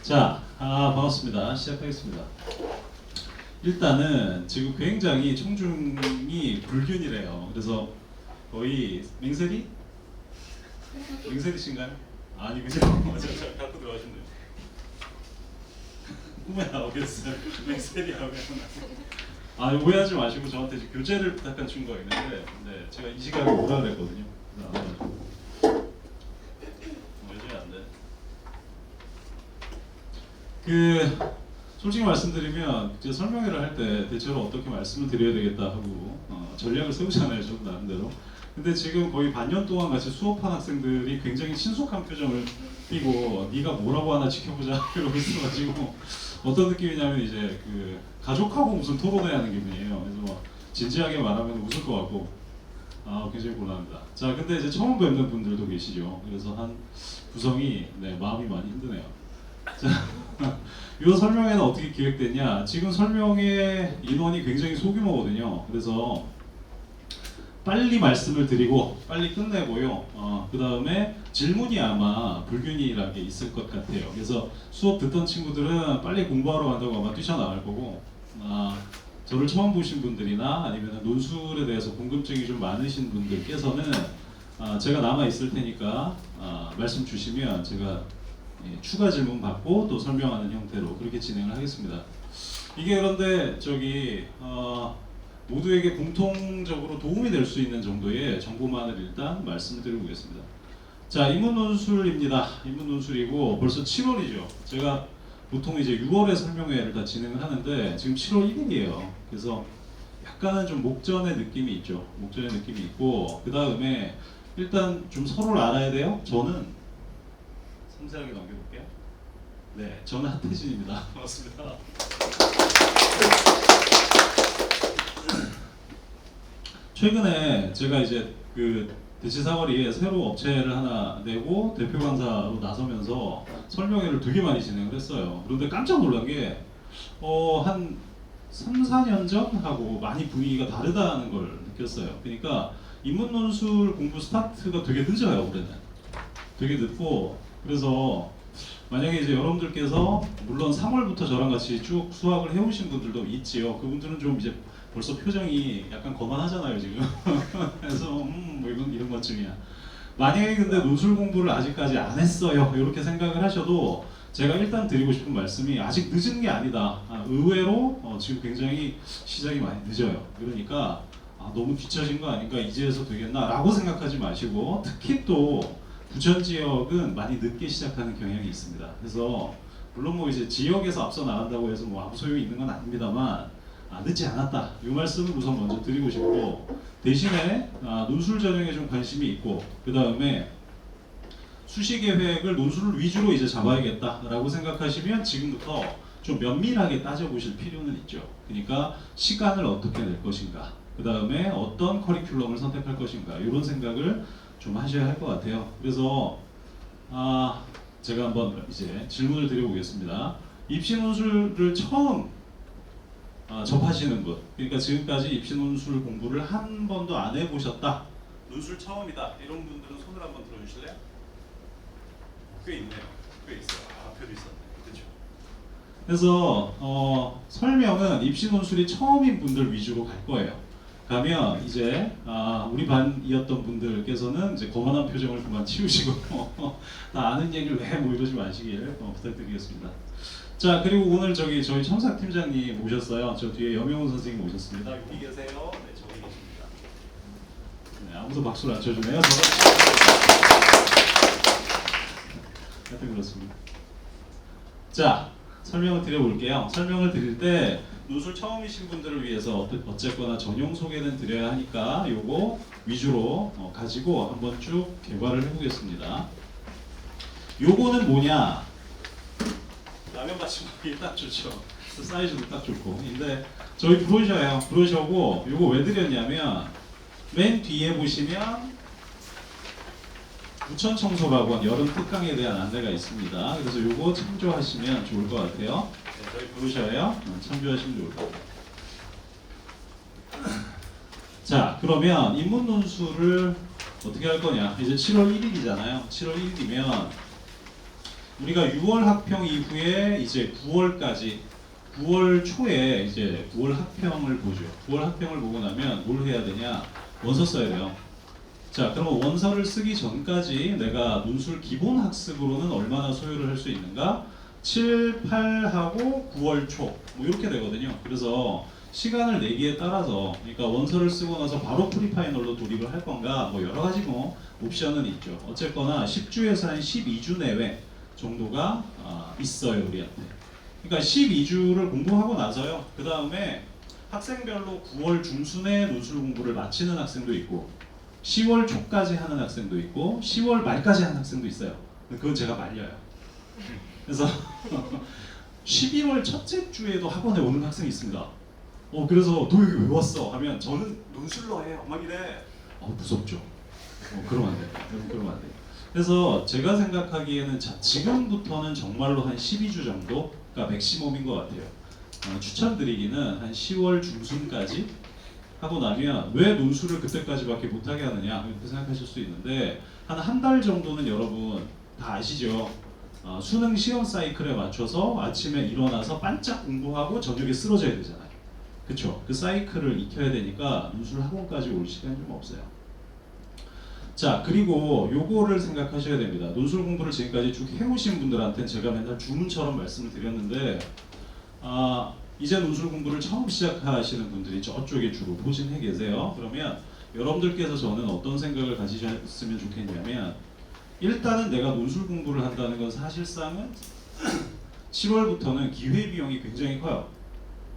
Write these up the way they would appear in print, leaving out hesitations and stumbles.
자, 반갑습니다. 시작하겠습니다. 일단은 지금 굉장히 청중이 불균이래요. 그래서 거의 맹세리? 맹세리신가요? 아니 그죠? 저 갖고 들어가시면 돼요. 꿈에 나오겠어요. 맹세리 하면. 오해하지 마시고 저한테 지금 교재를 부탁한 친구가 있는데 제가 이 시간에 오라 그랬거든요. 요즘에 안 돼. 솔직히 말씀드리면 이제 설명회를 할 때 대체로 어떻게 말씀을 드려야 되겠다 하고 전략을 세우잖아요, 저 나름대로. 근데 지금 거의 반년 동안 같이 수업한 학생들이 굉장히 친숙한 표정을 띠고 네가 뭐라고 하나 지켜보자 이러고 있어가지고 어떤 느낌이냐면 이제 가족하고 무슨 토론회하는 기분이에요. 그래서 뭐 진지하게 말하면 웃을 것 같고 굉장히 곤란합니다. 자, 근데 이제 처음 뵙는 분들도 계시죠. 그래서 한 구성이 마음이 많이 힘드네요. 자, 이 설명회는 어떻게 기획됐냐? 지금 설명회 인원이 굉장히 소규모거든요. 그래서 빨리 말씀을 드리고 빨리 끝내고요. 그 다음에 질문이 아마 불균이라게 있을 것 같아요. 그래서 수업 듣던 친구들은 빨리 공부하러 간다고 아마 뛰쳐나갈 거고, 저를 처음 보신 분들이나 아니면 논술에 대해서 궁금증이 좀 많으신 분들께서는 제가 남아 있을 테니까 말씀 주시면 제가 추가 질문 받고 또 설명하는 형태로 그렇게 진행을 하겠습니다. 이게 그런데 모두에게 공통적으로 도움이 될 수 있는 정도의 정보만을 일단 말씀을 드리고 오겠습니다. 자, 인문논술입니다. 인문논술이고 벌써 7월이죠. 제가 보통 이제 6월에 설명회를 다 진행을 하는데 지금 7월 1일이에요. 그래서 약간은 좀 목전의 느낌이 있죠. 목전의 느낌이 있고 그 다음에 일단 좀 서로를 알아야 돼요. 저는 섬세하게 넘겨볼게요. 네, 저는 하태진입니다. 반갑습니다. 최근에 제가 이제 대치사거리에 새로 업체를 하나 내고 대표 강사로 나서면서 설명회를 되게 많이 진행을 했어요. 그런데 깜짝 놀란 게 한 3, 4년 전하고 많이 분위기가 다르다는 걸 느꼈어요. 그러니까 인문논술 공부 스타트가 되게 늦어요, 올해는. 되게 늦고 그래서 만약에 이제 여러분들께서 물론 3월부터 저랑 같이 쭉 수학을 해오신 분들도 있지요. 그분들은 좀 이제 벌써 표정이 약간 거만하잖아요 지금. 그래서 뭐 이런 것쯤이야. 만약에 근데 논술 공부를 아직까지 안 했어요 이렇게 생각을 하셔도 제가 일단 드리고 싶은 말씀이 아직 늦은 게 아니다. 의외로 지금 굉장히 시작이 많이 늦어요. 그러니까 너무 뒤처진 거 아닌가, 이제서 되겠나 라고 생각하지 마시고, 특히 또 부천 지역은 많이 늦게 시작하는 경향이 있습니다. 그래서 물론 뭐 이제 지역에서 앞서 나간다고 해서 뭐 아무 소용이 있는 건 아닙니다만 늦지 않았다 이 말씀을 우선 먼저 드리고 싶고, 대신에 논술 전형에 좀 관심이 있고 그 다음에 수시 계획을 논술 위주로 이제 잡아야겠다라고 생각하시면 지금부터 좀 면밀하게 따져보실 필요는 있죠. 그러니까 시간을 어떻게 낼 것인가, 그 다음에 어떤 커리큘럼을 선택할 것인가, 이런 생각을 좀 하셔야 할 것 같아요. 그래서 제가 한번 이제 질문을 드려보겠습니다. 입시 논술을 처음 접하시는 분, 그러니까 지금까지 입시 논술 공부를 한 번도 안 해보셨다, 논술 처음이다, 이런 분들은 손을 한번 들어주실래요? 꽤 있네요. 꽤 있어요. 앞에도 있었네. 그렇죠. 그래서 설명은 입시 논술이 처음인 분들 위주로 갈 거예요. 가면 이제 우리 반이었던 분들께서는 이제 거만한 표정을 그만 치우시고 다 아는 얘기를 왜 뭐 이러지 마시길 부탁드리겠습니다. 자, 그리고 오늘 저희 첨삭 팀장님 오셨어요. 저 뒤에 염영훈 선생님 오셨습니다. 여기 계세요. 네, 저기 계십니다. 네, 아무도 박수를 안 쳐주네요. 하여튼 그렇습니다. 자, 설명을 드려볼게요. 설명을 드릴 때 논술 처음이신 분들을 위해서 어쨌거나 전용 소개는 드려야 하니까 요거 위주로 가지고 한번 쭉 개발을 해보겠습니다. 요거는 뭐냐? 라면 같이 먹기 딱 좋죠. 사이즈도 딱 좋고. 근데 저희 브로셔예요. 브로셔고 요거 왜 드렸냐면 맨 뒤에 보시면 부천 청소학원 여름 특강에 대한 안내가 있습니다. 그래서 요거 참조하시면 좋을 것 같아요. 네, 저희 브로셔예요. 참조하시면 좋을 것 같아요. 자, 그러면 인문 논술을 어떻게 할 거냐? 이제 7월 1일이잖아요. 7월 1일이면 우리가 6월 학평 이후에 이제 9월까지 9월 초에 이제 9월 학평을 보죠. 9월 학평을 보고 나면 뭘 해야 되냐? 원서 써야 돼요. 자, 그럼 원서를 쓰기 전까지 내가 논술 기본 학습으로는 얼마나 소요를 할 수 있는가? 7, 8하고 9월 초, 뭐 이렇게 되거든요. 그래서 시간을 내기에 따라서, 그러니까 원서를 쓰고 나서 바로 프리파이널로 돌입을 할 건가, 뭐 여러 가지 뭐 옵션은 있죠. 어쨌거나 10주에서 한 12주 내외 정도가 있어요, 우리한테. 그러니까 12주를 공부하고 나서요. 그 다음에 학생별로 9월 중순에 논술 공부를 마치는 학생도 있고 10월 초까지 하는 학생도 있고 10월 말까지 하는 학생도 있어요. 그건 제가 말려요. 그래서 11월 첫째 주에도 학원에 오는 학생이 있습니다. 그래서 너 여기 왜 왔어? 하면 저는 논술로 해요. 막 이래. 무섭죠. 그러면 안 돼요. 여러분 그러면 안 돼요. 그래서 제가 생각하기에는 지금부터는 정말로 한 12주 정도가 맥시멈인 것 같아요. 추천드리기는 한 10월 중순까지 하고 나면 왜 논술을 그때까지밖에 못하게 하느냐 이렇게 생각하실 수 있는데 한 달 정도는 여러분 다 아시죠? 수능 시험 사이클에 맞춰서 아침에 일어나서 반짝 공부하고 저녁에 쓰러져야 되잖아요. 그쵸? 그 사이클을 익혀야 되니까 논술 학원까지 올 시간이 좀 없어요. 자, 그리고 요거를 생각하셔야 됩니다. 논술 공부를 지금까지 쭉 해오신 분들한테는 제가 맨날 주문처럼 말씀을 드렸는데 이제 논술 공부를 처음 시작하시는 분들이 저쪽에 주로 포진해 계세요. 그러면 여러분들께서 저는 어떤 생각을 가지셨으면 좋겠냐면 일단은 내가 논술 공부를 한다는 건 사실상은 7월부터는 기회비용이 굉장히 커요.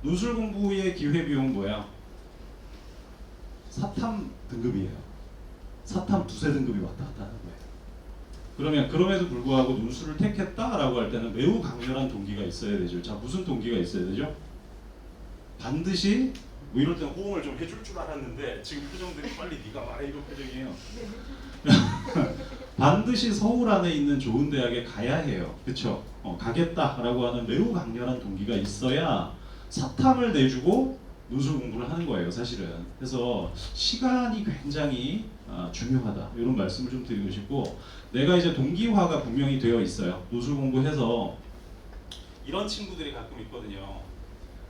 논술 공부의 기회비용은 뭐야? 사탐 등급이에요. 사탐 두세 등급이 왔다 갔다 하는 거예요. 그러면 그럼에도 불구하고 논술을 택했다라고 할 때는 매우 강렬한 동기가 있어야 되죠. 자, 무슨 동기가 있어야 되죠? 반드시 뭐 이럴 때는 호응을 좀 해줄 줄 알았는데 지금 표정들이 빨리 네가 말해 이런 표정이에요. 반드시 서울 안에 있는 좋은 대학에 가야 해요. 그렇죠? 가겠다라고 하는 매우 강렬한 동기가 있어야 사탐을 내주고 논술 공부를 하는 거예요, 사실은. 그래서 시간이 굉장히 중요하다 이런 말씀을 좀 드리고 싶고 내가 이제 동기화가 분명히 되어 있어요. 논술 공부해서 이런 친구들이 가끔 있거든요.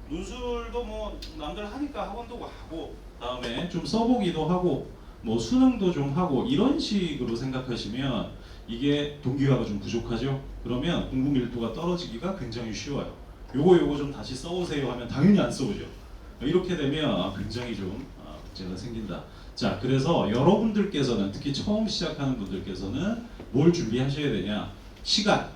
논술도 뭐 남들 하니까 학원도 가고 다음에 좀 써보기도 하고 뭐 수능도 좀 하고 이런 식으로 생각하시면 이게 동기화가 좀 부족하죠. 그러면 공부 밀도가 떨어지기가 굉장히 쉬워요. 요거 좀 다시 써오세요 하면 당연히 안 써오죠. 이렇게 되면 굉장히 좀 문제가 생긴다. 자, 그래서 여러분들께서는 특히 처음 시작하는 분들께서는 뭘 준비하셔야 되냐? 시간.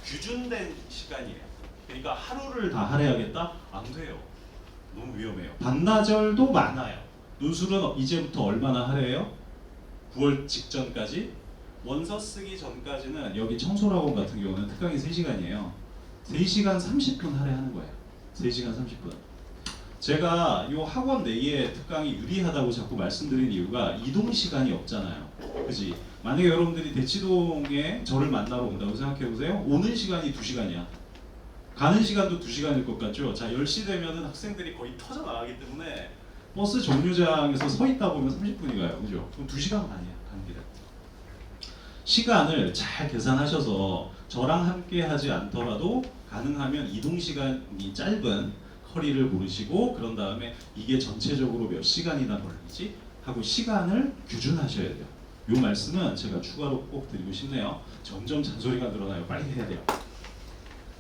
규준된 시간이에요. 그러니까 하루를 다 할애하겠다? 안 돼요. 너무 위험해요. 반나절도 많아요. 논술은 이제부터 얼마나 할애해요? 9월 직전까지? 원서 쓰기 전까지는 여기 청소학원 같은 경우는 특강이 3시간이에요. 3시간 30분 할애하는 거예요. 3시간 30분. 제가 이 학원 내에 특강이 유리하다고 자꾸 말씀드린 이유가 이동 시간이 없잖아요. 그지? 만약에 여러분들이 대치동에 저를 만나러 온다고 생각해보세요. 오는 시간이 2시간이야. 가는 시간도 2시간일 것 같죠? 자, 10시 되면은 학생들이 거의 터져 나가기 때문에 버스 정류장에서 서 있다 보면 30분이 가요. 그죠? 그럼 2시간 반이야, 가는 길에. 시간을 잘 계산하셔서 저랑 함께 하지 않더라도 가능하면 이동 시간이 짧은 커리를 고르시고 그런 다음에 이게 전체적으로 몇 시간이나 걸리지 하고 시간을 규준하셔야 돼요. 이 말씀은 제가 추가로 꼭 드리고 싶네요. 점점 잔소리가 늘어나요. 빨리 해야 돼요.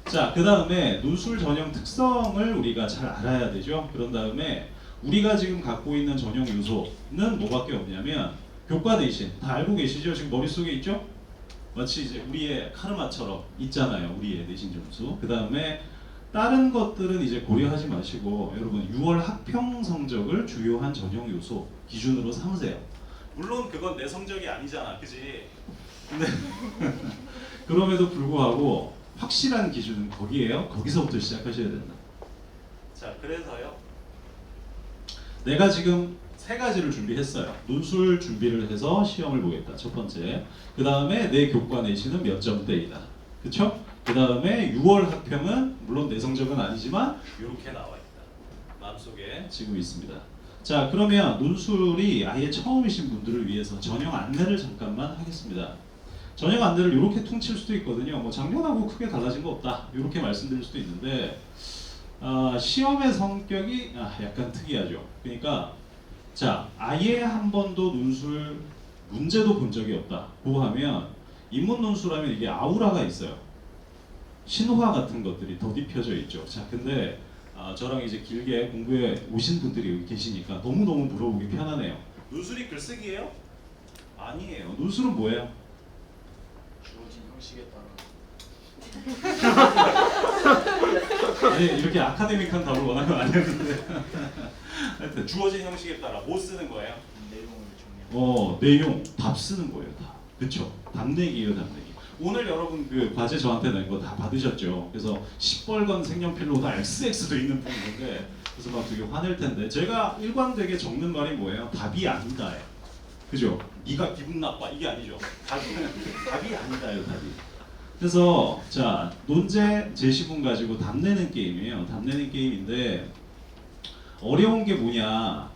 자, 그 다음에 논술 전형 특성을 우리가 잘 알아야 되죠. 그런 다음에 우리가 지금 갖고 있는 전형 요소는 뭐밖에 없냐면 교과 내신 다 알고 계시죠? 지금 머릿속에 있죠? 마치 이제 우리의 카르마처럼 있잖아요. 우리의 내신 점수. 그 다음에 다른 것들은 이제 고려하지 마시고 여러분 6월 학평 성적을 주요한 전형 요소 기준으로 삼으세요. 물론 그건 내 성적이 아니잖아, 그지? 근데 그럼에도 불구하고 확실한 기준은 거기에요. 거기서부터 시작하셔야 된다. 자, 그래서요. 내가 지금 3가지를 준비했어요. 논술 준비를 해서 시험을 보겠다. 첫 번째. 그 다음에 내 교과 내신은 몇 점대이다. 그쵸? 그 다음에 6월 학평은 물론 내 성적은 아니지만 이렇게 나와 있다. 마음속에 지금 있습니다. 자, 그러면 논술이 아예 처음이신 분들을 위해서 전형 안내를 잠깐만 하겠습니다. 전형 안대를 이렇게 퉁칠 수도 있거든요. 뭐 작년하고 크게 달라진 거 없다. 이렇게 말씀드릴 수도 있는데 시험의 성격이 약간 특이하죠. 그러니까 자 아예 한 번도 논술 문제도 본 적이 없다고 하면 인문 논술하면 이게 아우라가 있어요. 신화 같은 것들이 더딥혀져 있죠. 자 근데 저랑 이제 길게 공부해 오신 분들이 여기 계시니까 너무너무 물어보기 편하네요. 논술이 글쓰기예요? 아니에요. 논술은 뭐예요? 주어진 형식에 따라 아니 이렇게 아카데믹한 답을 원하는 건 아니었는데 하여튼 주어진 형식에 따라 뭐 쓰는 거예요? 내용을 정리하고 내용 답 쓰는 거예요. 답. 그쵸? 답내기예요. 답내기. 오늘 여러분 그 과제 저한테 낸 거 다 받으셨죠? 그래서 시뻘건 색연필로 다 XX도 있는 분인데 그래서 막 되게 화낼 텐데 제가 일관되게 적는 말이 뭐예요? 답이 아니다예요. 그죠? 네가 기분 나빠 이게 아니죠. 답이 아니다요. 답이. 그래서 자 논제 제시문 가지고 답 내는 게임이에요. 답 내는 게임인데 어려운 게 뭐냐?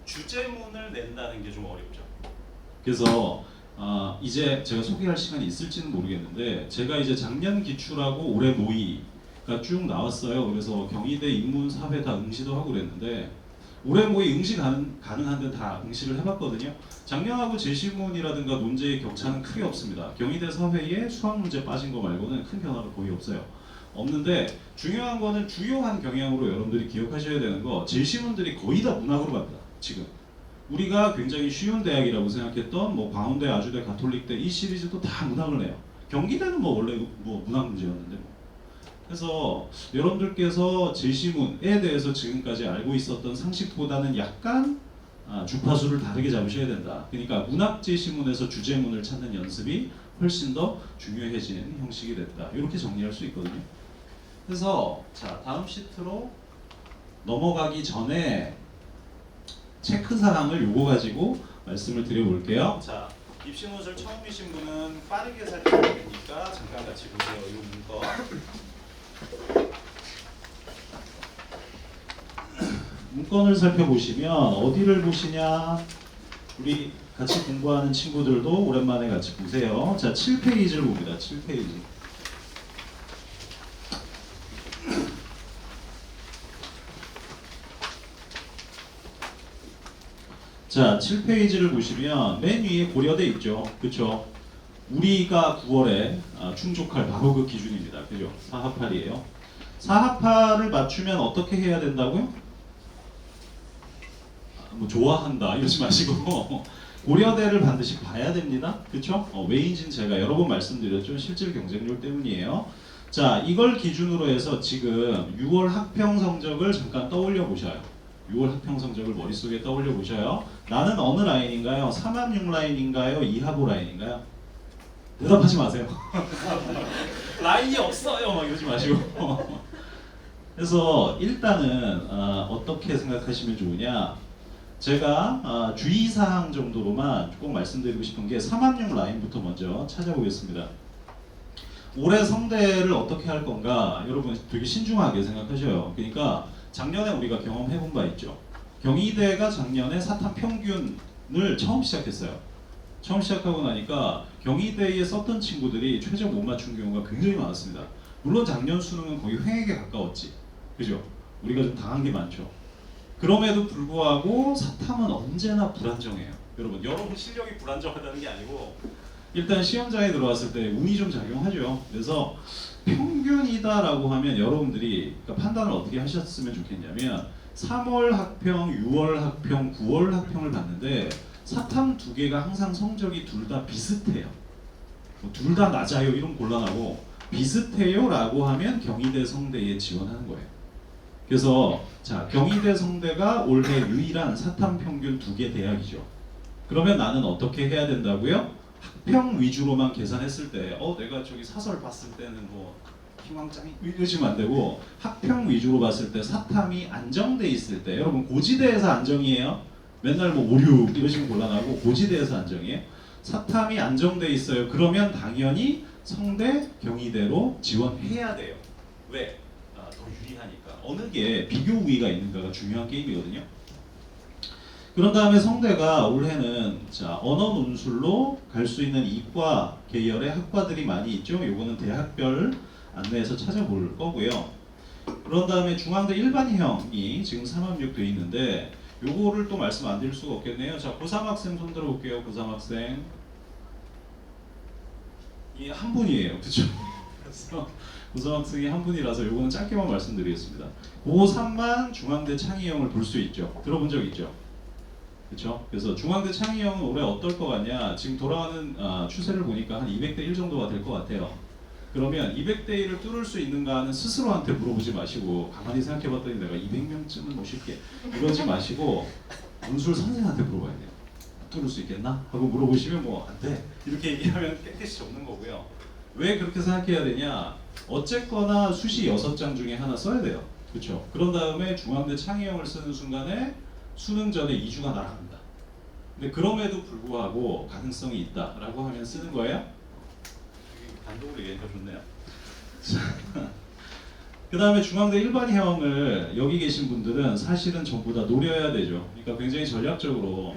주제문을 낸다는 게 좀 어렵죠. 그래서 이제 제가 소개할 시간이 있을지는 모르겠는데 제가 이제 작년 기출하고 올해 모의가 쭉 나왔어요. 그래서 경희대 인문 사회 다 응시도 하고 그랬는데 올해 모의 응시 가능한 데 다 응시를 해봤거든요. 작년하고 제시문이라든가 논제의 격차는 크게 없습니다. 경희대 사회에 수학 문제 빠진 거 말고는 큰 변화가 거의 없어요. 없는데 중요한 거는 주요한 경향으로 여러분들이 기억하셔야 되는 거 제시문들이 거의 다 문학으로 갑니다. 지금 우리가 굉장히 쉬운 대학이라고 생각했던 뭐 광운대, 아주대, 가톨릭대 이 시리즈도 다 문학을 내요. 경기대는 뭐 원래 뭐 문학 문제였는데 뭐. 그래서 여러분들께서 제시문에 대해서 지금까지 알고 있었던 상식보다는 약간 주파수를 다르게 잡으셔야 된다. 그러니까 문학 제시문에서 주제문을 찾는 연습이 훨씬 더 중요해지는 형식이 됐다. 이렇게 정리할 수 있거든요. 그래서 자 다음 시트로 넘어가기 전에 체크 사항을 요거 가지고 말씀을 드려볼게요. 자 입시 논술 처음이신 분은 빠르게 살펴볼 테니까 잠깐 같이 보세요. 이 문건을 살펴보시면 어디를 보시냐? 우리 같이 공부하는 친구들도 오랜만에 같이 보세요. 자 7페이지를 봅니다. 7페이지. 자, 7페이지를 보시면 맨 위에 고려대 있죠. 그쵸? 우리가 9월에 충족할 바로 그 기준입니다. 그죠? 4합8이에요. 4합8을 맞추면 어떻게 해야 된다고요? 뭐 좋아한다 이러지 마시고 고려대를 반드시 봐야 됩니다. 그쵸? 왜인지는 제가 여러 번 말씀드렸죠. 실질 경쟁률 때문이에요. 자, 이걸 기준으로 해서 지금 6월 학평 성적을 잠깐 떠올려 보셔요. 6월 학평 성적을 머릿속에 떠올려 보셔요. 나는 어느 라인인가요? 3합6 라인인가요? 2합5 라인인가요? 대답하지 마세요. 라인이 없어요. 막 이러지 마시고. 그래서 일단은 어떻게 생각하시면 좋으냐? 제가 주의사항 정도로만 꼭 말씀드리고 싶은 게 3합6 라인부터 먼저 찾아보겠습니다. 올해 성대를 어떻게 할 건가? 여러분 되게 신중하게 생각하셔요. 그러니까 작년에 우리가 경험해본 바 있죠. 경희대가 작년에 사탐 평균을 처음 시작했어요. 처음 시작하고 나니까 경희대에 썼던 친구들이 최저 못 맞춘 경우가 굉장히 많았습니다. 물론 작년 수능은 거의 횡액에 가까웠지. 그죠? 우리가 좀 당한 게 많죠. 그럼에도 불구하고 사탐은 언제나 불안정해요. 여러분 실력이 불안정하다는 게 아니고 일단 시험장에 들어왔을 때 운이 좀 작용하죠. 그래서 평균이다라고 하면 여러분들이 그러니까 판단을 어떻게 하셨으면 좋겠냐면 3월 학평, 6월 학평, 9월 학평을 봤는데 사탐 두 개가 항상 성적이 둘 다 비슷해요. 둘 다 낮아요 이런 곤란하고 비슷해요 라고 하면 경희대 성대에 지원하는 거예요. 그래서 자 경희대 성대가 올해 유일한 사탐 평균 두 개 대학이죠. 그러면 나는 어떻게 해야 된다고요? 학평 위주로만 계산했을 때 내가 저기 사설 봤을 때는 뭐 희망장이 이러시면 안 되고 학평 위주로 봤을 때 사탐이 안정돼 있을 때 여러분 고지대에서 안정이에요. 맨날 뭐 5, 6 이러시면 곤란하고 고지대에서 안정이에요. 사탐이 안정돼 있어요. 그러면 당연히 성대 경희대로 지원해야 돼요. 왜? 더 유리하니까. 어느 게 비교 우위가 있는가가 중요한 게임이거든요. 그런 다음에 성대가 올해는 자 언어 논술로 갈 수 있는 이과 계열의 학과들이 많이 있죠. 요거는 대학별 안내에서 찾아볼 거고요. 그런 다음에 중앙대 일반형이 지금 3학년 돼 있는데 요거를 또 말씀 안 드릴 수가 없겠네요. 자 고3 학생 손 들어볼게요. 고3 학생 이 한 분이에요. 그렇죠? 그래서 고3 학생이 한 분이라서 요거는 짧게만 말씀드리겠습니다. 고3만 중앙대 창의형을 볼 수 있죠. 들어본 적 있죠? 그렇죠? 그래서 중앙대 창의형은 올해 어떨 것 같냐? 지금 돌아가는 추세를 보니까 한 200대 1 정도가 될 것 같아요. 그러면 200대 1을 뚫을 수 있는가는 스스로한테 물어보지 마시고 가만히 생각해봤더니 내가 200명쯤은 모실게 이러지 마시고 논술 선생한테 물어봐야 돼요. 뚫을 수 있겠나? 하고 물어보시면 뭐 안 돼. 이렇게 얘기하면 깨끗이 접는 거고요. 왜 그렇게 생각해야 되냐? 어쨌거나 수시 6장 중에 하나 써야 돼요. 그렇죠? 그런 다음에 중앙대 창의형을 쓰는 순간에 수능 전에 2주가 날아갑니다. 근데 그럼에도 불구하고 가능성이 있다라고 하면 쓰는 거예요. 단독으로 얘기하니까 좋네요. 그 다음에 중앙대 일반형을 여기 계신 분들은 사실은 전부 다 노려야 되죠. 그러니까 굉장히 전략적으로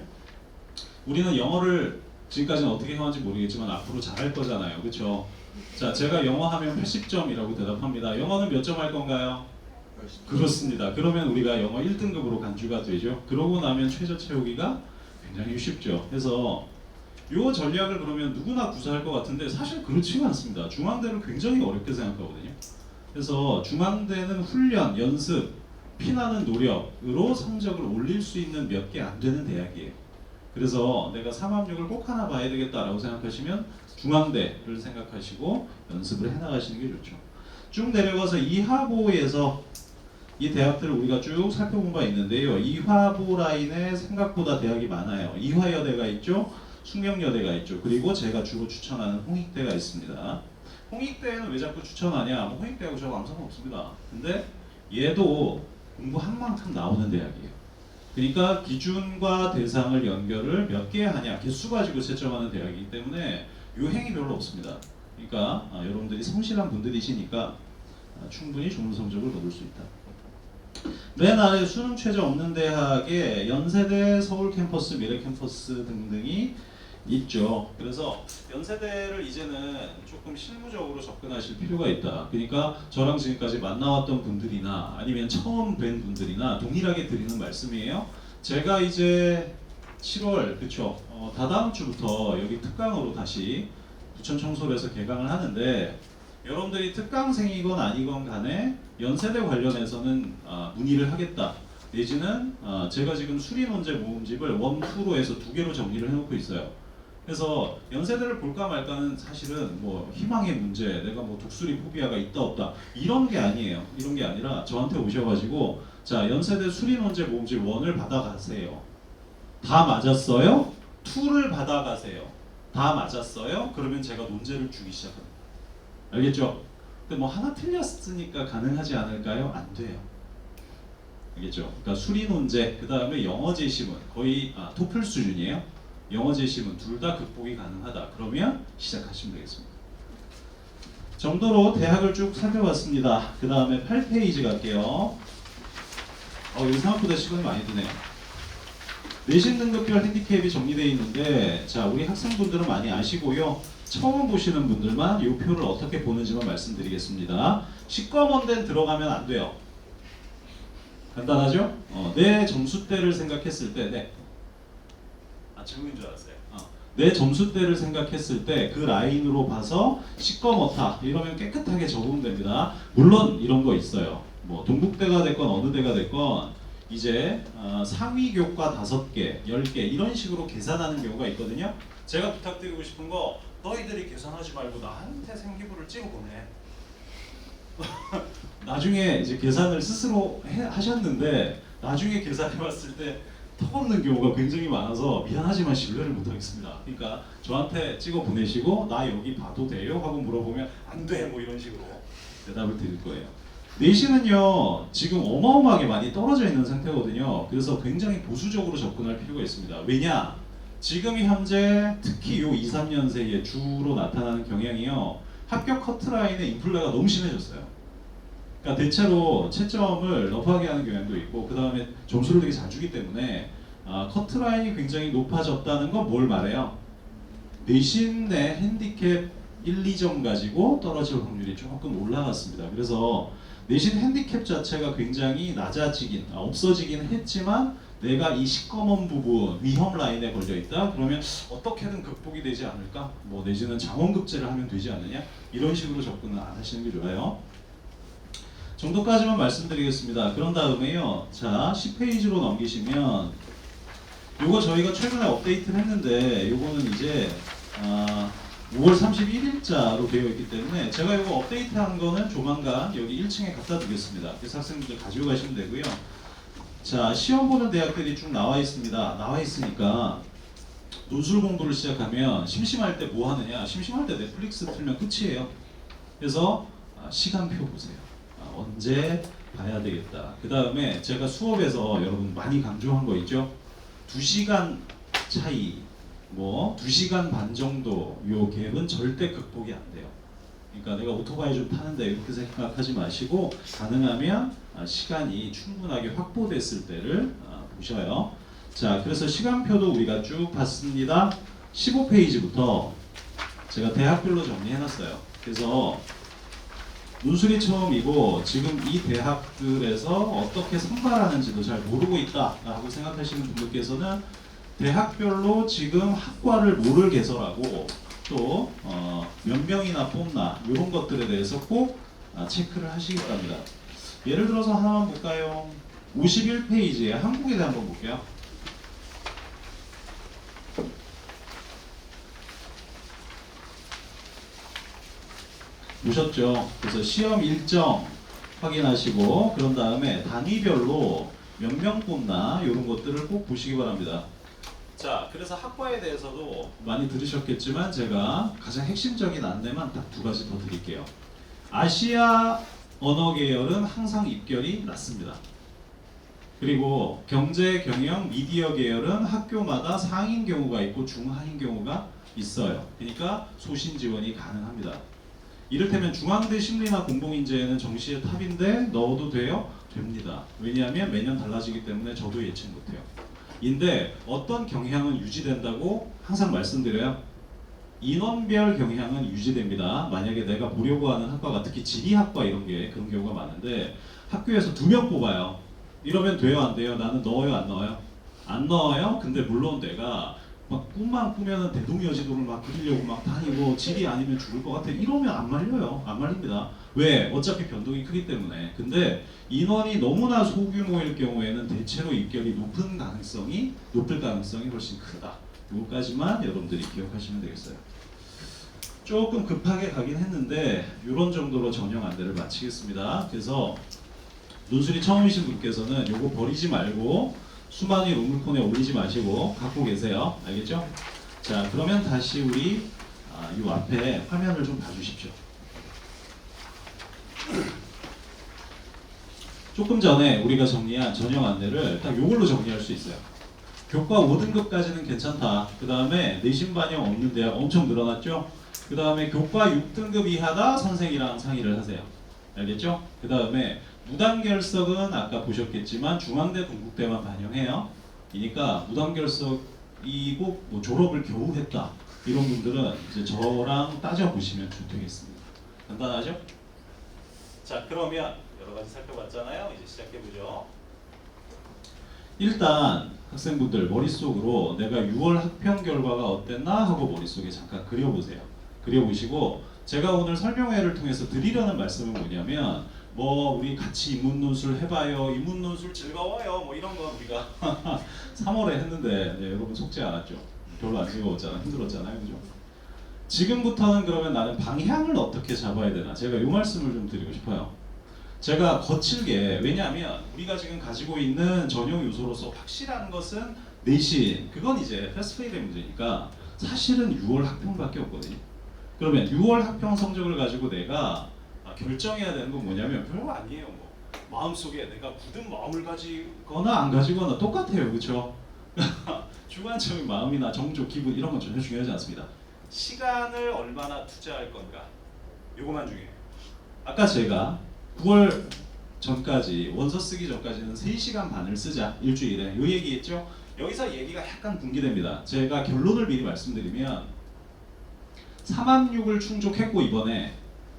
우리는 영어를 지금까지는 어떻게 해왔는지 모르겠지만 앞으로 잘할 거잖아요. 그렇죠? 자, 제가 영어 하면 80점이라고 대답합니다. 영어는 몇 점 할 건가요? 그렇습니다. 그러면 우리가 영어 1등급으로 간주가 되죠. 그러고 나면 최저 채우기가 굉장히 쉽죠. 그래서 요 전략을 그러면 누구나 구사할 것 같은데 사실 그렇지가 않습니다. 중앙대를 굉장히 어렵게 생각하거든요. 그래서 중앙대는 훈련, 연습, 피나는 노력으로 성적을 올릴 수 있는 몇 개 안 되는 대학이에요. 그래서 내가 3학력을 꼭 하나 봐야 되겠다라고 생각하시면 중앙대를 생각하시고 연습을 해나가시는 게 좋죠. 쭉 내려가서 이하보에서 이 대학들을 우리가 쭉 살펴본 바 있는데요. 이하보 라인에 생각보다 대학이 많아요. 이화여대가 있죠. 숙명여대가 있죠. 그리고 제가 주로 추천하는 홍익대가 있습니다. 홍익대는 왜 자꾸 추천하냐? 뭐 홍익대하고 저하고 아무 상관없습니다. 근데 얘도 공부한 만큼 나오는 대학이에요. 그러니까 기준과 대상을 연결을 몇 개 하냐, 개수 가지고 채점하는 대학이기 때문에 요행이 별로 없습니다. 그러니까 여러분들이 성실한 분들이시니까 충분히 좋은 성적을 거둘 수 있다. 맨 아래 수능 최저 없는 대학에 연세대, 서울 캠퍼스, 미래 캠퍼스 등등이 있죠. 그래서 연세대를 이제는 조금 실무적으로 접근하실 필요가 있다. 그러니까 저랑 지금까지 만나왔던 분들이나 아니면 처음 뵌 분들이나 동일하게 드리는 말씀이에요. 제가 이제 7월 그쵸? 다다음 주부터 여기 특강으로 다시 부천 청솔에서 개강을 하는데 여러분들이 특강생이건 아니건 간에 연세대 관련해서는 문의를 하겠다. 내지는 제가 지금 수리논제 모음집을 원투로 해서 2개로 정리를 해놓고 있어요. 그래서 연세대를 볼까 말까는 사실은 뭐 희망의 문제, 내가 뭐 독수리 포비아가 있다 없다 이런 게 아니에요. 이런 게 아니라 저한테 오셔가지고 자 연세대 수리논제 모음집 1을 받아가세요. 다 맞았어요? 2를 받아가세요. 다 맞았어요? 그러면 제가 논제를 주기 시작합니다. 알겠죠? 근데 뭐 하나 틀렸으니까 가능하지 않을까요? 안 돼요. 알겠죠? 그러니까 수리 논제, 그 다음에 영어 제시문 거의 토플 수준이에요. 영어 제시문 둘 다 극복이 가능하다. 그러면 시작하시면 되겠습니다. 정도로 대학을 쭉 살펴봤습니다. 그 다음에 8페이지 갈게요. 여기 생각보다 시간이 많이 드네요. 내신 등급별 핸디캡이 정리되어 있는데 자 우리 학생분들은 많이 아시고요. 처음 보시는 분들만 이 표를 어떻게 보는지만 말씀드리겠습니다. 시꺼먼 데 들어가면 안 돼요. 간단하죠? 내 점수대를 생각했을 때 네. 질문인 줄 알았어요. 내 점수대를 생각했을 때 그 라인으로 봐서 시꺼멓다 이러면 깨끗하게 적으면 됩니다. 물론 이런 거 있어요. 뭐 동국대가 됐건 어느 대가 됐건 이제 상위 교과 5개, 10개 이런 식으로 계산하는 경우가 있거든요. 제가 부탁드리고 싶은 거 너희들이 계산하지 말고 나한테 생기부를 찍어 보내. 나중에 이제 계산을 스스로 하셨는데 나중에 계산해봤을 때 턱없는 경우가 굉장히 많아서 미안하지만 신뢰를 못하겠습니다. 그러니까 저한테 찍어 보내시고 나 여기 봐도 돼요? 하고 물어보면 안 돼! 뭐 이런 식으로 대답을 드릴 거예요. 내신은요 지금 어마어마하게 많이 떨어져 있는 상태거든요. 그래서 굉장히 보수적으로 접근할 필요가 있습니다. 왜냐? 지금 현재 특히 요 2, 3년생에 주로 나타나는 경향이요. 합격 커트라인의 인플레가 너무 심해졌어요. 그러니까 대체로 채점을 러프하게 하는 경향도 있고 그 다음에 점수를 되게 잘 주기 때문에 커트라인이 굉장히 높아졌다는 건 뭘 말해요? 내신 내 핸디캡 1, 2점 가지고 떨어질 확률이 조금 올라갔습니다. 그래서 내신 핸디캡 자체가 굉장히 낮아지긴, 없어지긴 했지만 내가 이 시커먼 부분 위험 라인에 걸려 있다. 그러면 어떻게든 극복이 되지 않을까? 뭐 내지는 장원급제를 하면 되지 않느냐? 이런 식으로 접근을 안 하시는 게 좋아요. 정도까지만 말씀드리겠습니다. 그런 다음에요. 자, 10페이지로 넘기시면 요거 저희가 최근에 업데이트를 했는데 요거는 이제 5월 31일자로 되어 있기 때문에 제가 이거 업데이트한 거는 조만간 여기 1층에 갖다 두겠습니다. 그래서 학생분들 가지고 가시면 되고요. 자, 시험 보는 대학들이 쭉 나와 있습니다. 나와 있으니까 논술 공부를 시작하면 심심할 때 뭐 하느냐? 심심할 때 넷플릭스 틀면 끝이에요. 그래서 시간표 보세요. 언제 봐야 되겠다. 그 다음에 제가 수업에서 여러분 많이 강조한 거 있죠? 2시간 차이, 뭐 2시간 반 정도 요 갭은 절대 극복이 안 돼요. 그러니까 내가 오토바이 좀 타는데 이렇게 생각하지 마시고 가능하면 시간이 충분하게 확보됐을 때를 보셔요. 자, 그래서 시간표도 우리가 쭉 봤습니다. 15페이지부터 제가 대학별로 정리해놨어요. 그래서 논술이 처음이고 지금 이 대학들에서 어떻게 선발하는지도 잘 모르고 있다라고 생각하시는 분들께서는 대학별로 지금 학과를 뭐를 개설하고 또 몇 명이나 뽑나 이런 것들에 대해서 꼭 체크를 하시기 바랍니다. 예를 들어서 하나만 볼까요? 51페이지에 한국에 대해 한번 볼게요. 보셨죠? 그래서 시험 일정 확인하시고 그런 다음에 단위별로 몇 명 뽑나 이런 것들을 꼭 보시기 바랍니다. 자, 그래서 학과에 대해서도 많이 들으셨겠지만 제가 가장 핵심적인 안내만 딱 2가지 더 드릴게요. 아시아 언어 계열은 항상 입결이 낮습니다. 그리고 경제, 경영, 미디어 계열은 학교마다 상인 경우가 있고 중하인 경우가 있어요. 그러니까 소신 지원이 가능합니다. 이를테면 중앙대 심리나 공공인재는 정시의 탑인데 넣어도 돼요? 됩니다. 왜냐하면 매년 달라지기 때문에 저도 예측 못해요. 인데 어떤 경향은 유지된다고 항상 말씀드려요. 인원별 경향은 유지됩니다. 만약에 내가 보려고 하는 학과가 특히 지리학과 이런 게 그런 경우가 많은데 학교에서 2명 뽑아요. 이러면 돼요, 안 돼요? 나는 넣어요, 안 넣어요? 안 넣어요? 근데 물론 내가 막 꿈만 꾸면은 대동여지도를 막 그리려고 막 다니고 지리 아니면 죽을 것 같아. 이러면 안 말려요. 안 말립니다. 왜? 어차피 변동이 크기 때문에. 근데 인원이 너무나 소규모일 경우에는 대체로 입결이 높을 가능성이 훨씬 크다. 요거까지만 여러분들이 기억하시면 되겠어요. 조금 급하게 가긴 했는데 이런 정도로 전형 안내를 마치겠습니다. 그래서 논술이 처음이신 분께서는 요거 버리지 말고 수만이 롱물폰에 올리지 마시고 갖고 계세요. 알겠죠? 자, 그러면 다시 우리 요 앞에 화면을 좀 봐주십시오. 조금 전에 우리가 정리한 전형 안내를 딱 요걸로 정리할 수 있어요. 교과 5등급까지는 괜찮다. 그 다음에 내신 반영 없는 대학 엄청 늘어났죠? 그 다음에 교과 6등급 이하다 선생이랑 상의를 하세요. 알겠죠? 그 다음에 무단결석은 아까 보셨겠지만 중앙대 동국대만 반영해요. 그러니까 무단결석이고 뭐 졸업을 겨우 했다. 이런 분들은 이제 저랑 따져보시면 되겠습니다. 간단하죠? 자, 그러면 여러 가지 살펴봤잖아요. 이제 시작해보죠. 일단 학생분들 머릿속으로 내가 6월 학평 결과가 어땠나 하고 머릿속에 잠깐 그려보세요. 그려보시고 제가 오늘 설명회를 통해서 드리려는 말씀은 뭐냐면 뭐 우리 같이 인문논술 해봐요. 인문논술 즐거워요. 뭐 이런 거 우리가 3월에 했는데 네, 여러분 속지 않았죠? 별로 안 즐거웠잖아. 힘들었잖아요. 그죠? 지금부터는 그러면 나는 방향을 어떻게 잡아야 되나 제가 이 말씀을 좀 드리고 싶어요. 제가 거칠게 왜냐하면 우리가 지금 가지고 있는 전형 요소로서 확실한 것은 내신 그건 이제 패스페이의 문제니까 사실은 6월 학평밖에 없거든요. 그러면 6월 학평 성적을 가지고 내가 결정해야 되는 건 뭐냐면 별거 아니에요. 뭐 마음속에 내가 굳은 마음을 가지거나 안 가지거나 똑같아요. 그렇죠? 주관적인 마음이나 정조, 기분 이런 건 전혀 중요하지 않습니다. 시간을 얼마나 투자할 건가 요거만 중요해요. 아까 제가 9월 전까지 원서 쓰기 전까지는 3시간 반을 쓰자 일주일에 요 얘기했죠? 여기서 얘기가 약간 분기됩니다. 제가 결론을 미리 말씀드리면 3학육을 충족했고 이번에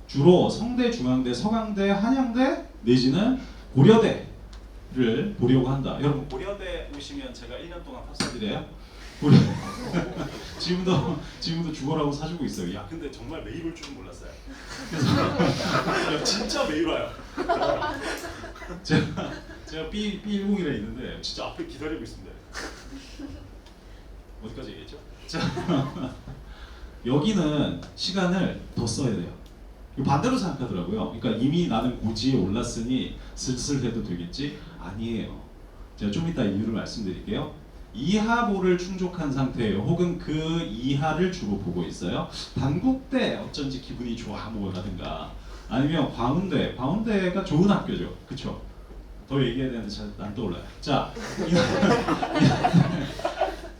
주로 성대, 중앙대, 서강대, 한양대 내지는 고려대를 보려고 한다. 여러분 고려대 오시면 제가 1년 동안 팝사드려요. 고려 지금도 죽어라고 사주고 있어요. 야 근데 정말 매일 올 줄은 몰랐어요. 그래서 야, 진짜 매일 와요. 제가 B10이라 있는데 진짜 앞에 기다리고 있습니다. 어디까지 얘기했죠? 자 여기는 시간을 더 써야 돼요. 반대로 생각하더라고요. 그러니까 이미 나는 고지에 올랐으니 슬슬 해도 되겠지? 아니에요. 제가 좀 이따 이유를 말씀드릴게요. 이하보를 충족한 상태예요. 혹은 그 이하를 주로 보고 있어요. 단국대 어쩐지 기분이 좋아 뭐라든가 아니면 광운대가 좋은 학교죠. 그쵸? 더 얘기해야 되는데 잘 안 떠올라요. 자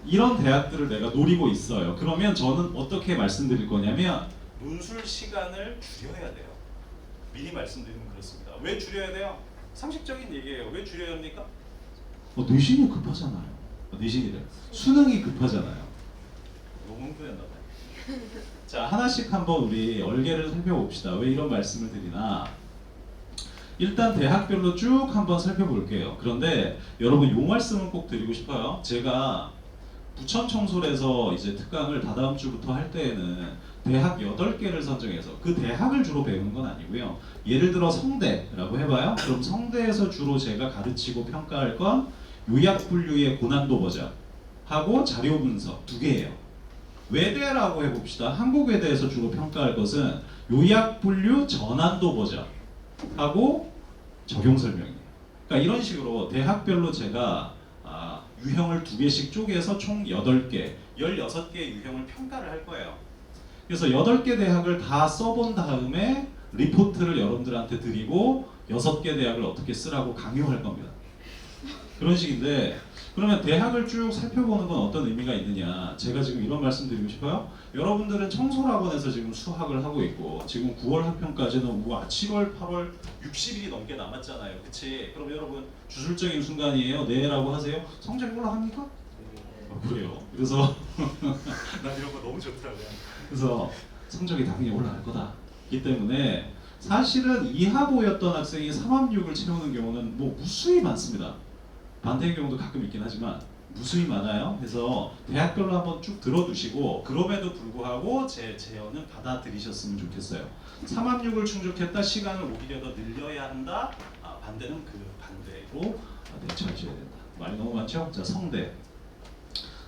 이런 대학들을 내가 노리고 있어요. 그러면 저는 어떻게 말씀드릴 거냐면 논술 시간을 줄여야 돼요. 미리 말씀드리면 그렇습니다. 왜 줄여야 돼요? 상식적인 얘기예요. 왜 줄여야 합니까? 내신이 급하잖아요. 내신이래. 수능이 급하잖아요. 너무 흥분했나 봐요. 자 하나씩 한번 우리 얼개를 살펴봅시다. 왜 이런 말씀을 드리나? 일단 대학별로 쭉 한번 살펴볼게요. 그런데 여러분 요 말씀은 꼭 드리고 싶어요. 제가 부천 청솔에서 이제 특강을 다다음 주부터 할 때에는 대학 8개를 선정해서 그 대학을 주로 배우는 건 아니고요. 예를 들어 성대라고 해봐요. 그럼 성대에서 주로 제가 가르치고 평가할 건 요약분류의 고난도 버전 하고 자료 분석 2개예요. 외대라고 해봅시다. 한국외대에서 주로 평가할 것은 요약분류 전환도 버전 하고 적용 설명이에요. 그러니까 이런 식으로 대학별로 제가 유형을 2개씩 쪼개서 총 8개, 16개의 유형을 평가를 할 거예요. 그래서 8개 대학을 다 써본 다음에 리포트를 여러분들한테 드리고 6개 대학을 어떻게 쓰라고 강요할 겁니다. 그런 식인데 그러면 대학을 쭉 살펴보는 건 어떤 의미가 있느냐? 제가 지금 이런 말씀 드리고 싶어요. 여러분들은 청솔학원에서 지금 수학을 하고 있고 지금 9월 학평까지는 우와 7월, 8월 60일이 넘게 남았잖아요. 그치? 그럼 여러분 주술적인 순간이에요. 네라고 하세요. 성적이 올라갑니까? 그래요. 그래서 난 이런 거 너무 좋더라고요. 그래서 성적이 당연히 올라갈 거다. 이 때문에 사실은 이하보였던 학생이 3학육을 채우는 경우는 뭐 무수히 많습니다. 반대의 경우도 가끔 있긴 하지만 무수히 많아요. 그래서 대학별로 한번 쭉 들어두시고 그럼에도 불구하고 제 제언은 받아들이셨으면 좋겠어요. 3학육을 충족했다. 시간을 오히려 더 늘려야 한다. 반대는 그 반대로 대처하셔야 된다. 말이 너무 많죠? 자 성대.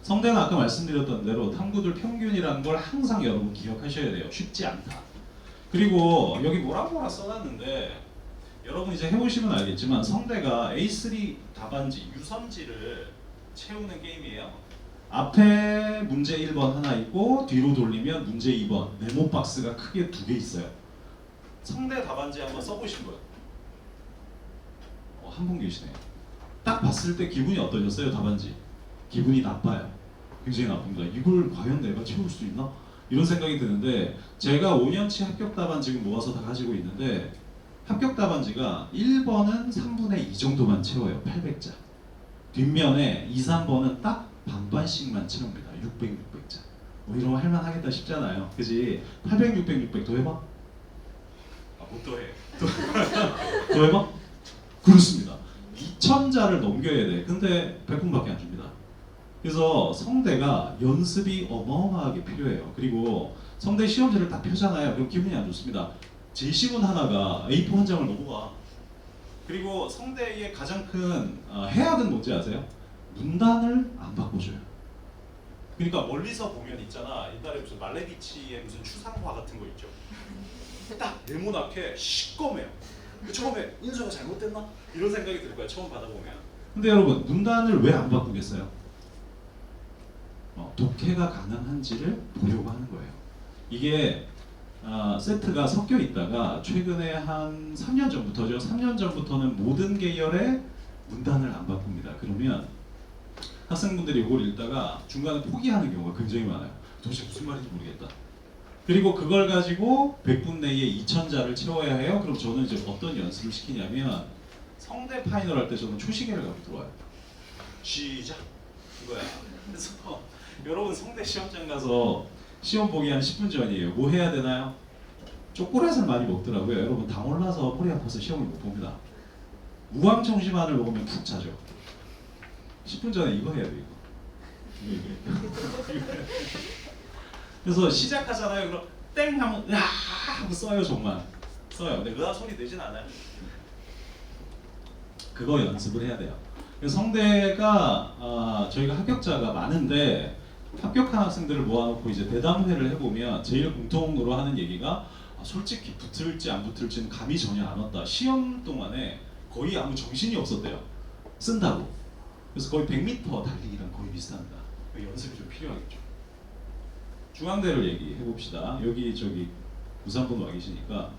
성대는 아까 말씀드렸던 대로 탐구들 평균이라는 걸 항상 여러분 기억하셔야 돼요. 쉽지 않다. 그리고 여기 뭐라 써놨는데 여러분 이제 해보시면 알겠지만 성대가 A3 답안지, 유선지를 채우는 게임이에요. 앞에 문제 1번 하나 있고 뒤로 돌리면 문제 2번 네모 박스가 크게 2개 있어요. 성대 답안지 한번 써보신 거예요? 한 분 계시네요. 딱 봤을 때 기분이 어떠셨어요? 답안지? 기분이 나빠요. 굉장히 나쁩니다. 이걸 과연 내가 채울 수 있나? 이런 생각이 드는데 제가 5년치 합격 답안 지금 모아서 다 가지고 있는데 합격 답안지가 1번은 3분의 2 정도만 채워요. 800자. 뒷면에 2, 3번은 딱 반반씩만 채웁니다. 600, 600자. 뭐 이런 거 할만하겠다 싶잖아요. 그지? 800, 600, 600 더 해봐? 못 더 해. 더 해봐? 그렇습니다. 2000자를 넘겨야 돼. 근데 100분밖에 안 줍니다. 그래서 성대가 연습이 어마어마하게 필요해요. 그리고 성대 시험지를 딱 펴잖아요. 그럼 기분이 안 좋습니다. 제시문 하나가 A4 한 장을 넘어가. 그리고 성대의 가장 큰 해악은 뭔지 아세요? 문단을 안 바꿔줘요. 그러니까 멀리서 보면 있잖아. 옛날에 무슨 말레비치의 무슨 추상화 같은 거 있죠. 딱 네모나게 시꺼매요. 처음에 인수가 잘못됐나? 이런 생각이 들 거야. 처음 받아보면. 근데 여러분 문단을 왜 안 바꾸겠어요? 독해가 가능한지를 보려고 하는 거예요. 이게 세트가 섞여 있다가 최근에 한 3년 전부터죠. 3년 전부터는 모든 계열의 문단을 안 바꿉니다. 그러면 학생분들이 이걸 읽다가 중간에 포기하는 경우가 굉장히 많아요. 도대체 무슨 말인지 모르겠다. 그리고 그걸 가지고 100분 내에 2000자를 채워야 해요. 그럼 저는 이제 어떤 연습을 시키냐면 성대 파이널 할 때 저는 초시계를 갖고 들어와요. 시작. 그거야. 그래서 여러분 성대 시험장 가서 시험 보기 한 10분 전이에요. 뭐 해야 되나요? 초콜릿을 많이 먹더라고요. 여러분 당 올라서 허리 아파서 시험을 못 봅니다. 우황청심환을 먹으면 푹 자죠. 10분 전에 이거 해야 돼 이거. 그래서 시작하잖아요. 그럼 땡 하면 야 하고 써요 정말. 써요. 근데 으아 소리 내진 않아요. 그거 연습을 해야 돼요. 그래서 성대가 저희가 합격자가 많은데 합격한 학생들을 모아놓고 이제 대담회를 해보면 제일 공통으로 하는 얘기가 솔직히 붙을지 안 붙을지는 감이 전혀 안 왔다. 시험 동안에 거의 아무 정신이 없었대요. 쓴다고. 그래서 거의 100m 달리기랑 거의 비슷합니다. 연습이 좀 필요하겠죠. 중앙대를 얘기해 봅시다. 여기 저기 부산분 와 계시니까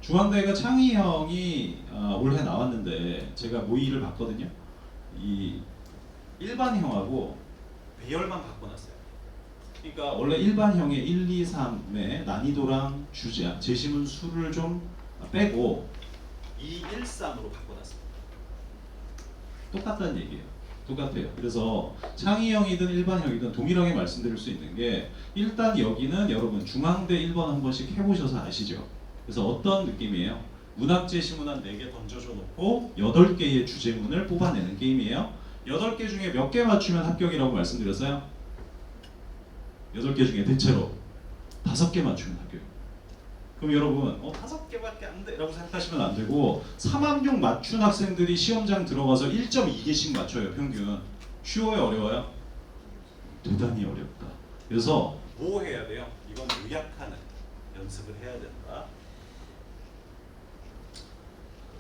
중앙대가 창희 형이 올해 나왔는데 제가 모의를 봤거든요. 이 일반형하고 배열만 바꿔놨어요. 그러니까 원래 일반형의 1, 2, 3의 난이도랑 주제, 재심은 수를 좀 빼고 2, 1, 3으로 바꿔놨습니다. 똑같다는 얘기예요. 똑같아요. 그래서 창의형이든 일반형이든 동일하게 말씀드릴 수 있는 게 일단 여기는 여러분 중앙대 1번 한 번씩 해보셔서 아시죠? 그래서 어떤 느낌이에요? 문학 제시문 한 4개 던져줘 놓고 8개의 주제문을 뽑아내는 게임이에요. 8개 중에 몇 개 맞추면 합격이라고 말씀드렸어요? 8개 중에 대체로 5개 맞추면 합격이에요. 그럼 여러분 5개밖에 안 돼 라고 생각하시면 안 되고 3학년 맞춘 학생들이 시험장 들어가서 1.2개씩 맞춰요. 평균. 쉬워요? 어려워요? 대단히 어렵다. 그래서 뭐 해야 돼요? 이건 요약하는 연습을 해야 된다.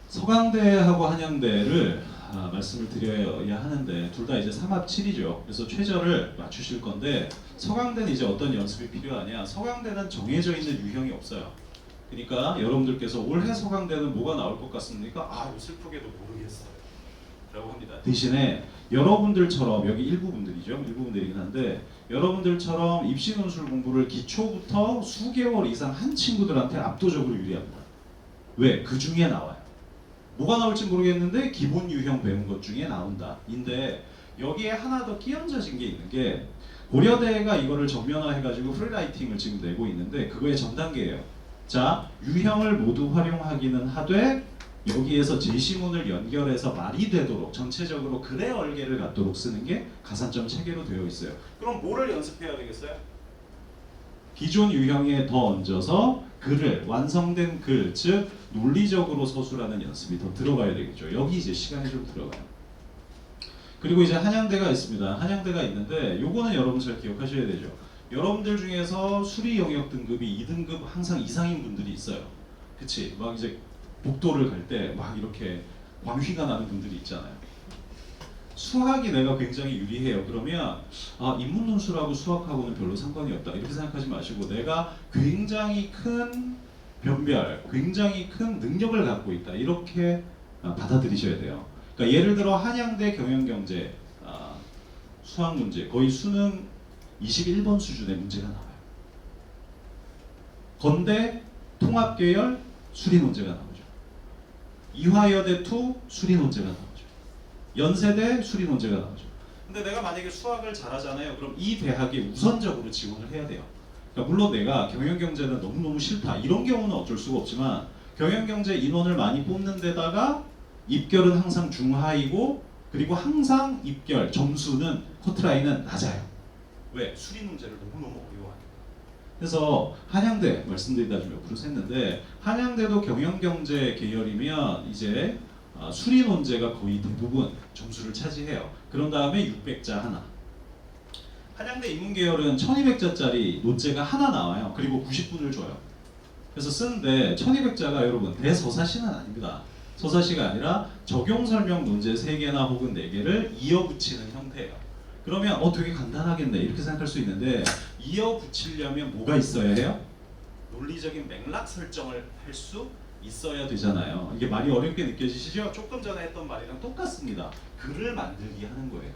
서강대하고 한양대를 말씀을 드려야 하는데 둘 다 이제 3합 7이죠. 그래서 최저를 맞추실 건데 서강대는 이제 어떤 연습이 필요하냐? 서강대는 정해져 있는 유형이 없어요. 그러니까 여러분들께서 올해 서강대는 뭐가 나올 것 같습니까? 슬프게도 모르겠어요 라고 합니다. 대신에 여러분들처럼 여기 일부분들이죠. 일부분들이긴 한데 여러분들처럼 입시 논술 공부를 기초부터 수개월 이상 한 친구들한테 압도적으로 유리합니다. 왜? 그 중에 나와요. 뭐가 나올지 모르겠는데 기본 유형 배운 것 중에 나온다. 인데 여기에 하나 더 끼얹어진 게 있는 게 고려대가 이거를 정면화해가지고 프리라이팅을 지금 내고 있는데 그거의 전 단계예요. 자, 유형을 모두 활용하기는 하되 여기에서 제시문을 연결해서 말이 되도록 전체적으로 글의 얼개를 갖도록 쓰는 게 가산점 체계로 되어 있어요. 그럼 뭐를 연습해야 되겠어요? 기존 유형에 더 얹어서 글을 완성된 글, 즉 논리적으로 서술하는 연습이 더 들어가야 되겠죠. 여기 이제 시간이 좀 들어가요. 그리고 이제 한양대가 있습니다. 한양대가 있는데 요거는 여러분 잘 기억하셔야 되죠. 여러분들 중에서 수리 영역 등급이 2등급 항상 이상인 분들이 있어요. 그치? 막 이제 복도를 갈 때 막 이렇게 광휘가 나는 분들이 있잖아요. 수학이 내가 굉장히 유리해요. 그러면 인문 논술하고 수학하고는 별로 상관이 없다. 이렇게 생각하지 마시고 내가 굉장히 큰 변별, 굉장히 큰 능력을 갖고 있다. 이렇게 받아들이셔야 돼요. 그러니까 예를 들어 한양대 경영경제 수학 문제 거의 수능 21번 수준의 문제가 나와요. 건대 통합계열 수리 문제가 나오죠. 이화여대 2 수리 문제가 나오죠. 연세대 수리 문제가 나오죠. 근데 내가 만약에 수학을 잘하잖아요. 그럼 이 대학에 우선적으로 지원을 해야 돼요. 그러니까 물론 내가 경영경제는 너무너무 싫다. 이런 경우는 어쩔 수가 없지만 경영경제 인원을 많이 뽑는 데다가 입결은 항상 중하이고 그리고 항상 입결 점수는 커트라인은 낮아요. 왜? 수리 문제를 너무너무 어려워하니까. 그래서 한양대 말씀드리다 좀 옆으로 샜는데 한양대도 경영경제 계열이면 이제 수리 논제가 거의 대부분 점수를 차지해요. 그런 다음에 600자 하나. 한양대 인문계열은 1200자짜리 논제가 하나 나와요. 그리고 90분을 줘요. 그래서 쓰는데 1200자가 여러분 대서사시는 아닙니다. 서사시가 아니라 적용설명 논제 3개나 혹은 4개를 이어붙이는 형태예요. 그러면 되게 간단하겠네 이렇게 생각할 수 있는데 이어붙이려면 뭐가 있어야 해요? 논리적인 맥락 설정을 할 수 있어야 되잖아요. 이게 말이 어렵게 느껴지시죠? 조금 전에 했던 말이랑 똑같습니다. 글을 만들기 하는 거예요.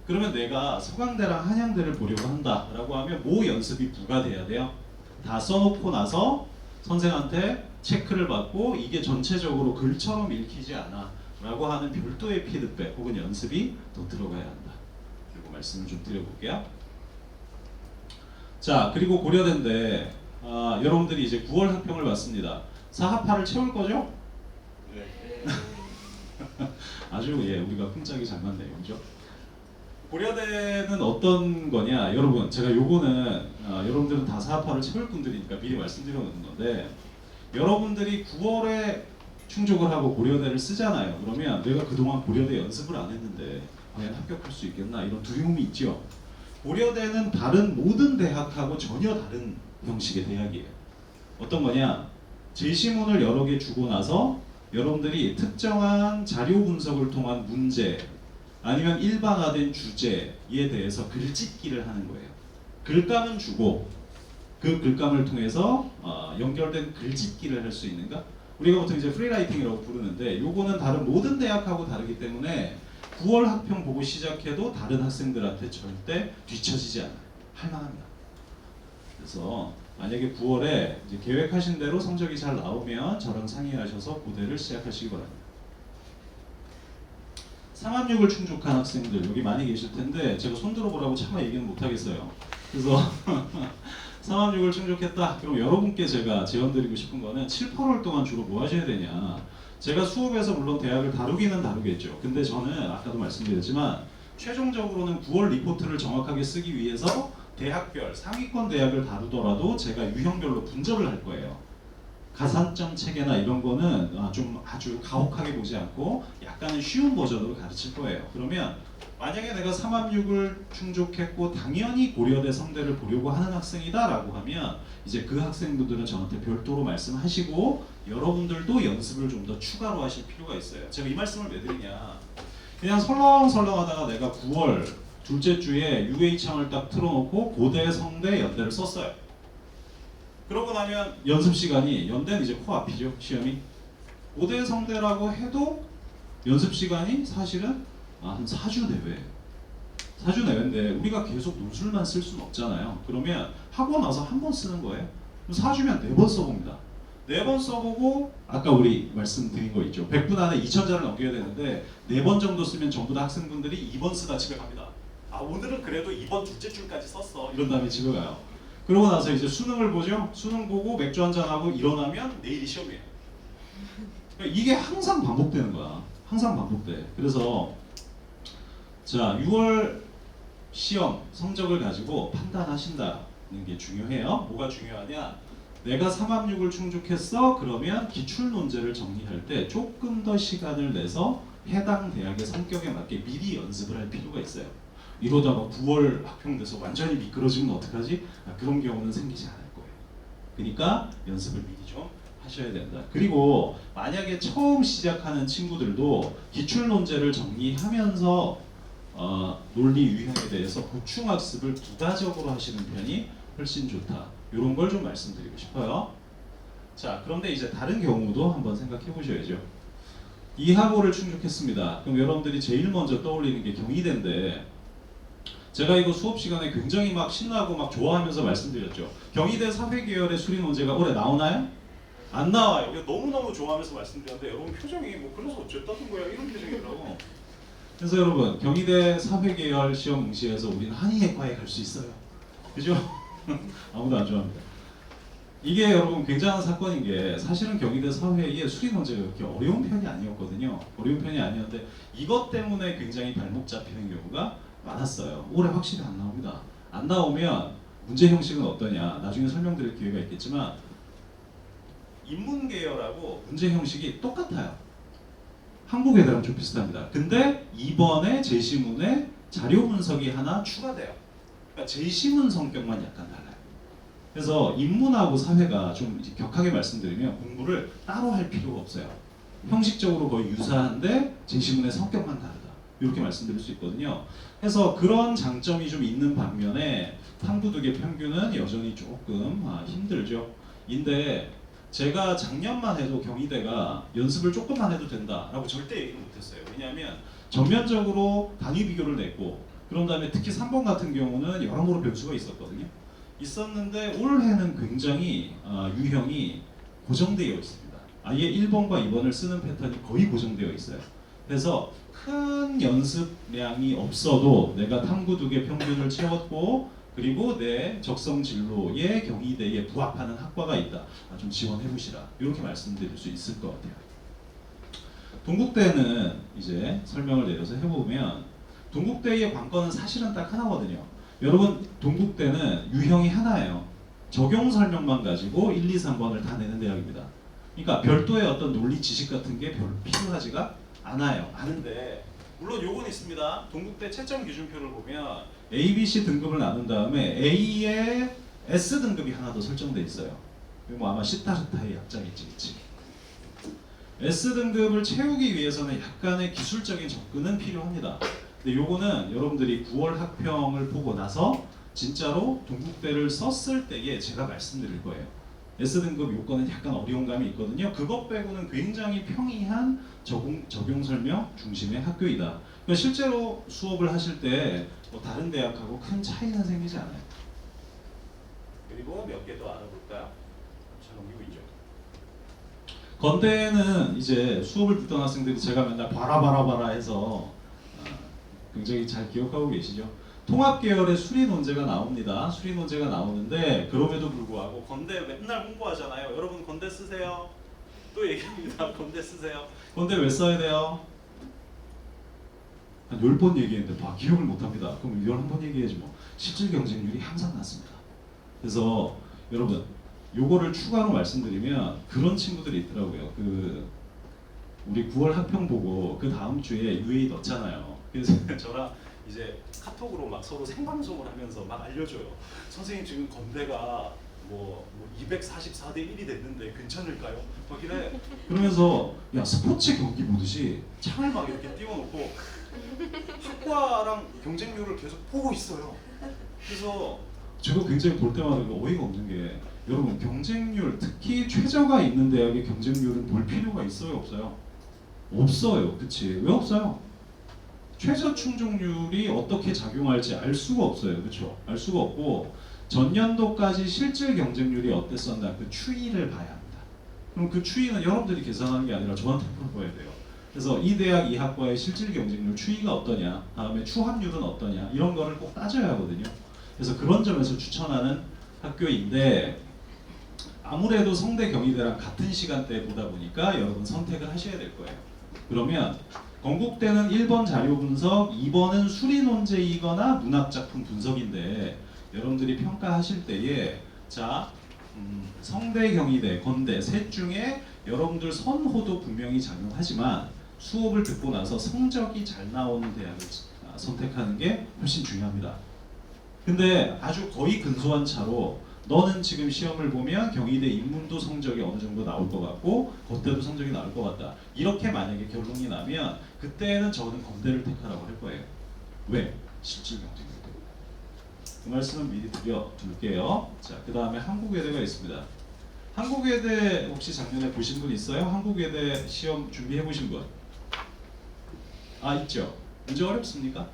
그러면 내가 서강대랑 한양대를 보려고 한다라고 하면 뭐 연습이 부과돼야 돼요? 다 써놓고 나서 선생한테 체크를 받고 이게 전체적으로 글처럼 읽히지 않아 라고 하는 별도의 피드백 혹은 연습이 더 들어가야 한다. 그리고 말씀을 좀 드려볼게요. 자, 그리고 고려대인데 여러분들이 이제 9월 학평을 봤습니다. 사하파를 채울 거죠? 네. 아주 우리가 쿵짝이 잘 맞네요, 그죠? 고려대는 어떤 거냐, 여러분 제가 요거는 여러분들은 다 사하파를 채울 분들이니까 미리 말씀드려놓는 건데, 여러분들이 9월에 충족을 하고 고려대를 쓰잖아요. 그러면 내가 그동안 고려대 연습을 안 했는데 과연 합격할 수 있겠나, 이런 두려움이 있죠. 고려대는 다른 모든 대학하고 전혀 다른 형식의 대학이에요. 어떤 거냐, 제시문을 여러 개 주고 나서 여러분들이 자료 분석을 통한 문제 아니면 일반화된 주제에 대해서 글짓기를 하는 거예요. 글감은 주고 그 글감을 통해서 연결된 글짓기를 할 수 있는가? 우리가 보통 이제 프리라이팅이라고 부르는데, 요거는 다른 모든 대학하고 다르기 때문에 9월 학평 보고 시작해도 다른 학생들한테 절대 뒤처지지 않아요. 할만합니다. 그래서 만약에 9월에 이제 계획하신 대로 성적이 잘 나오면 저랑 상의하셔서 고대를 시작하시기 바랍니다. 상암육을 충족한 학생들 여기 많이 계실 텐데 제가 손 들어보라고 차마 얘기는 못 하겠어요. 그래서 상암육을 충족했다. 그럼 여러분께 제가 제언드리고 싶은 거는 7, 8월 동안 주로 뭐 하셔야 되냐. 제가 수업에서 물론 대학을 다루기는 다루겠죠. 근데 저는 아까도 말씀드렸지만 최종적으로는 9월 리포트를 정확하게 쓰기 위해서 대학별 상위권 대학을 다루더라도 제가 유형별로 분절을 할 거예요. 가산점 체계나 이런 거는 좀 아주 가혹하게 보지 않고 약간은 쉬운 버전으로 가르칠 거예요. 그러면 만약에 내가 3합6을 충족했고 당연히 고려대 성대를 보려고 하는 학생이다 라고 하면 이제 그 학생분들은 저한테 별도로 말씀하시고 여러분들도 연습을 좀 더 추가로 하실 필요가 있어요. 제가 이 말씀을 왜 드리냐, 그냥 설렁설렁 하다가 내가 9월 둘째 주에 UH창을 딱 틀어놓고 고대, 성대, 연대를 썼어요. 그러고 나면 연습 시간이, 연대는 이제 코앞이죠, 시험이. 고대, 성대라고 해도 연습 시간이 사실은 한 4주 내외예요. 4주 내외인데 우리가 계속 논술만 쓸 수는 없잖아요. 그러면 하고 나서 한 번 쓰는 거예요. 4주면 4번 써봅니다. 4번 써보고 아까 우리 말씀드린 거 있죠. 100분 안에 2000자를 넘겨야 되는데 4번 정도 쓰면 전부 다 학생분들이 2번 쓰다 집에 갑니다. 오늘은 그래도 2번 둘째 줄까지 썼어. 이런 다음에 집에 가요. 그러고 나서 이제 수능을 보죠. 수능 보고 맥주 한잔 하고 일어나면 내일이 시험이에요. 그러니까 이게 항상 반복되는 거야. 항상 반복돼. 그래서 자, 6월 시험 성적을 가지고 판단하신다는 게 중요해요. 뭐가 중요하냐? 내가 3합6을 충족했어. 그러면 기출 논제를 정리할 때 조금 더 시간을 내서 해당 대학의 성격에 맞게 미리 연습을 할 필요가 있어요. 이러다가 9월 학평돼서 완전히 미끄러지면 어떡하지? 그런 경우는 생기지 않을 거예요. 그러니까 연습을 미리 좀 하셔야 된다. 그리고 만약에 처음 시작하는 친구들도 기출 논제를 정리하면서 논리 유형에 대해서 보충 학습을 부가적으로 하시는 편이 훨씬 좋다. 이런 걸 좀 말씀드리고 싶어요. 자, 그런데 이제 다른 경우도 한번 생각해 보셔야죠. 이하고를 충족했습니다. 그럼 여러분들이 제일 먼저 떠올리는 게 경희대인데, 제가 이거 수업 시간에 굉장히 막 신나고 막 좋아하면서 말씀드렸죠. 경희대 사회계열의 수리 문제가 올해 나오나요? 안 나와요. 이거 너무너무 좋아하면서 말씀드렸는데 여러분 표정이 뭐 그래서 어쨌다는 거야 이런 표정이더라고. 그래서 여러분 경희대 사회계열 시험 응시해서 우리는 한의학과에 갈 수 있어요. 그죠? 아무도 안 좋아합니다. 이게 여러분 굉장한 사건인 게, 사실은 경희대 사회의 수리 문제가 그렇게 어려운 편이 아니었거든요. 어려운 편이 아니었는데 이것 때문에 굉장히 발목 잡히는 경우가 많았어요. 올해 확실히 안 나옵니다. 안 나오면 문제 형식은 어떠냐, 나중에 설명드릴 기회가 있겠지만 인문 계열하고 문제 형식이 똑같아요. 한국 애들하고 좀 비슷합니다. 근데 이번에 제시문에 자료 분석이 하나 추가돼요. 그러니까 제시문 성격만 약간 달라요. 그래서 인문하고 사회가 좀 이제 격하게 말씀드리면 공부를 따로 할 필요가 없어요. 형식적으로 거의 유사한데 제시문의 성격만 다르다. 이렇게 말씀드릴 수 있거든요. 그래서 그런 장점이 좀 있는 반면에 탐구득의 평균은 여전히 조금 힘들죠. 인데 제가 작년만 해도 경희대가 연습을 조금만 해도 된다라고 절대 얘기 못했어요. 왜냐하면 전면적으로 단위 비교를 냈고, 그런 다음에 특히 3번 같은 경우는 여러모로 변수가 있었거든요. 있었는데 올해는 굉장히 유형이 고정되어 있습니다. 아예 1번과 2번을 쓰는 패턴이 거의 고정되어 있어요. 그래서 큰 연습량이 없어도 내가 탐구 2개 평균을 채웠고 그리고 내 적성 진로의 경희대에 부합하는 학과가 있다. 좀 지원해 보시라. 이렇게 말씀드릴 수 있을 것 같아요. 동국대는 이제 설명을 내려서 해보면 동국대의 관건은 사실은 딱 하나거든요. 여러분 동국대는 유형이 하나예요. 적용 설명만 가지고 1, 2, 3번을 다 내는 대학입니다. 그러니까 별도의 어떤 논리 지식 같은 게 별로 필요하지가 않아요. 아는데 물론 요건 있습니다. 동국대 채점 기준표를 보면 A, B, C 등급을 나눈 다음에 A에 S 등급이 하나 더 설정돼 있어요. 이거 뭐 아마 시타르타의 약자겠지. S 등급을 채우기 위해서는 약간의 기술적인 접근은 필요합니다. 근데 요거는 여러분들이 9월 학평을 보고 나서 진짜로 동국대를 썼을 때에 제가 말씀드릴 거예요. S등급 요건은 약간 어려운 감이 있거든요. 그것 빼고는 굉장히 평이한 적용 설명 중심의 학교이다. 그러니까 실제로 수업을 하실 때 뭐 다른 대학하고 큰 차이는 생기지 않아요. 그리고 몇 개 더 알아볼까요? 잘 넘기고 있죠. 건대는 이제 수업을 듣던 학생들이 제가 맨날 바라 해서 굉장히 잘 기억하고 계시죠? 통합 계열의 수리 논제가 나옵니다. 수리 논제가 나오는데 그럼에도 불구하고 건대 맨날 홍보하잖아요. 여러분 건대 쓰세요. 또 얘기합니다. 건대 쓰세요. 건대 왜 써야 돼요? 한 10번 얘기했는데 다 기억을 못합니다. 그럼 11번 얘기해야지 뭐. 실질 경쟁률이 항상 낮습니다. 그래서 여러분 요거를 추가로 말씀드리면 그런 친구들이 있더라고요. 우리 9월 학평 보고 그 다음 주에 UA 넣잖아요. 그래서 저랑 이제 카톡으로 막 서로 생방송을 하면서 막 알려줘요. 선생님 지금 건대가 뭐 244대 1이 됐는데 괜찮을까요? 막 이래. 그러면서 야 스포츠 경기 보듯이 창을 막 이렇게 띄워놓고 학과랑 경쟁률을 계속 보고 있어요. 그래서 제가 굉장히 볼 때마다 어이가 없는 게 여러분 경쟁률 특히 최저가 있는 대학의 경쟁률은 볼 필요가 있어요 없어요? 없어요. 그치? 왜 없어요? 최저 충족률이 어떻게 작용할지 알 수가 없어요. 그렇죠? 알 수가 없고 전년도까지 실질 경쟁률이 어땠었나 그 추이를 봐야 합니다. 그럼 그 추이는 여러분들이 계산하는 게 아니라 저한테 물어봐야 돼요. 그래서 이 대학 이 학과의 실질 경쟁률 추이가 어떠냐, 다음에 추합률은 어떠냐 이런 거를 꼭 따져야 하거든요. 그래서 그런 점에서 추천하는 학교인데 아무래도 성대 경희대랑 같은 시간대에 보다 보니까 여러분 선택을 하셔야 될 거예요. 그러면 건국대는 1번 자료 분석, 2번은 수리 논제이거나 문학 작품 분석인데 여러분들이 평가하실 때에 자 성대, 경희대, 건대 셋 중에 여러분들 선호도 분명히 작용하지만 수업을 듣고 나서 성적이 잘 나오는 대학을 선택하는 게 훨씬 중요합니다. 근데 아주 거의 근소한 차로 너는 지금 시험을 보면 경희대 인문도 성적이 어느 정도 나올 것 같고 건대도 성적이 나올 것 같다. 이렇게 만약에 결론이 나면 그때는 저는 건대를 택하라고 할 거예요. 왜? 실질 경쟁률 때문에. 그 말씀은 미리 드려둘게요. 자, 그 다음에 한국외대가 있습니다. 한국외대 혹시 작년에 보신 분 있어요? 한국외대 시험 준비해 보신 분? 아 있죠. 문제 어렵습니까?